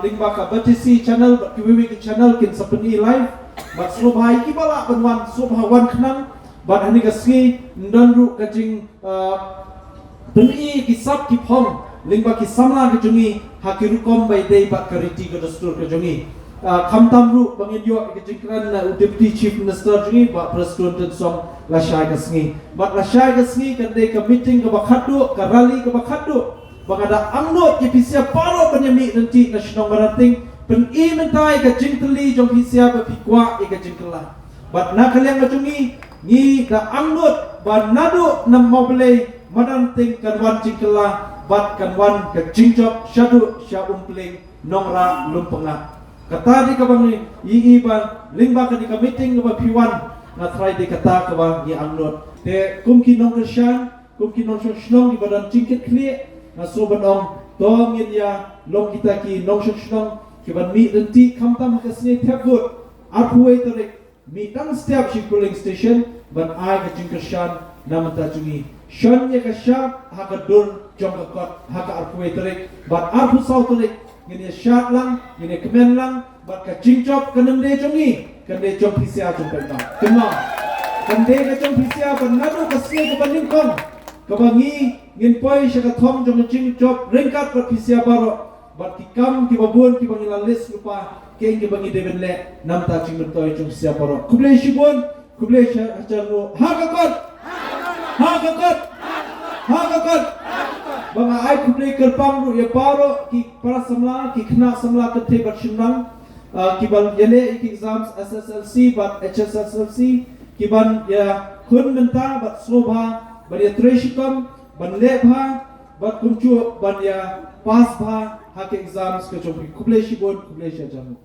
link ba ka BTC channel ba ki wiwi ki channel kin sapeni live bat slo bhai ki bala benwan so bhawan khnang bat hani ka ski ndon ru ka jing beni ki sap ki phong link ba ki samla ki jungi hakirukom by day bat kariti ka dastur ka jungi kamtam ru bangin yo ke jingkran deputy chief minister jungi ba president song la syai ka sngi bat la syai ka sngi kan de ka meeting ka bakhadu ka rally ka bakhadu bangada amnot ki pisia paro penyemi nanti national marating pen I mentai ka jingteli jong pisia ba pikwa ka jingkela bat na kalian ka jungi ni da amnot ba nadu nam moble madanting kan wan jingkela bat kan wan ka jingjok syadu sya umpling nongra lumpenga kata di kabang i ban lingba ka di ka meeting ka piwan na try di kata ka ba ni amnot te kumki nong keshan kumki nong shnong di badan jingket kli na so banong tong ya long kita ki nong shnong ki ban mi denti kamtam ka sne thaput arpuai tarik mi tang step shi cooling station ban ai ka jingkeshan namata jungi shan ye ka sha ha ka dur jong ka kot ha ka arpuai tarik ban arpu sau tarik ngene shat lang ngene kemen lang bat ka jingchop kanam de jongi kan de jong pisia jong pen ba kema kan de ka jong pisia ban nadu ka sia ka banin kon ka bangi ngin poi sha ka thom jong jingchop ringkat bat pisia baro bat ki kam ki babun ki bangi lalis lupa ke ki bangi de benle nam ta jing toy jong pisia baro kuble shibon kuble sha charno ha ka kot banga ai kuble kerpang ru ya paro ki para samla ki khna samla ka the bat shimnang ki ban yele ki exams SSLC bat HSLC ki ban ya kun menta bat sloba ban ya treshikam ban lebha bat kumchu ban ya pass bha ha ki exams ka chopri kuble shibon kuble sha jamu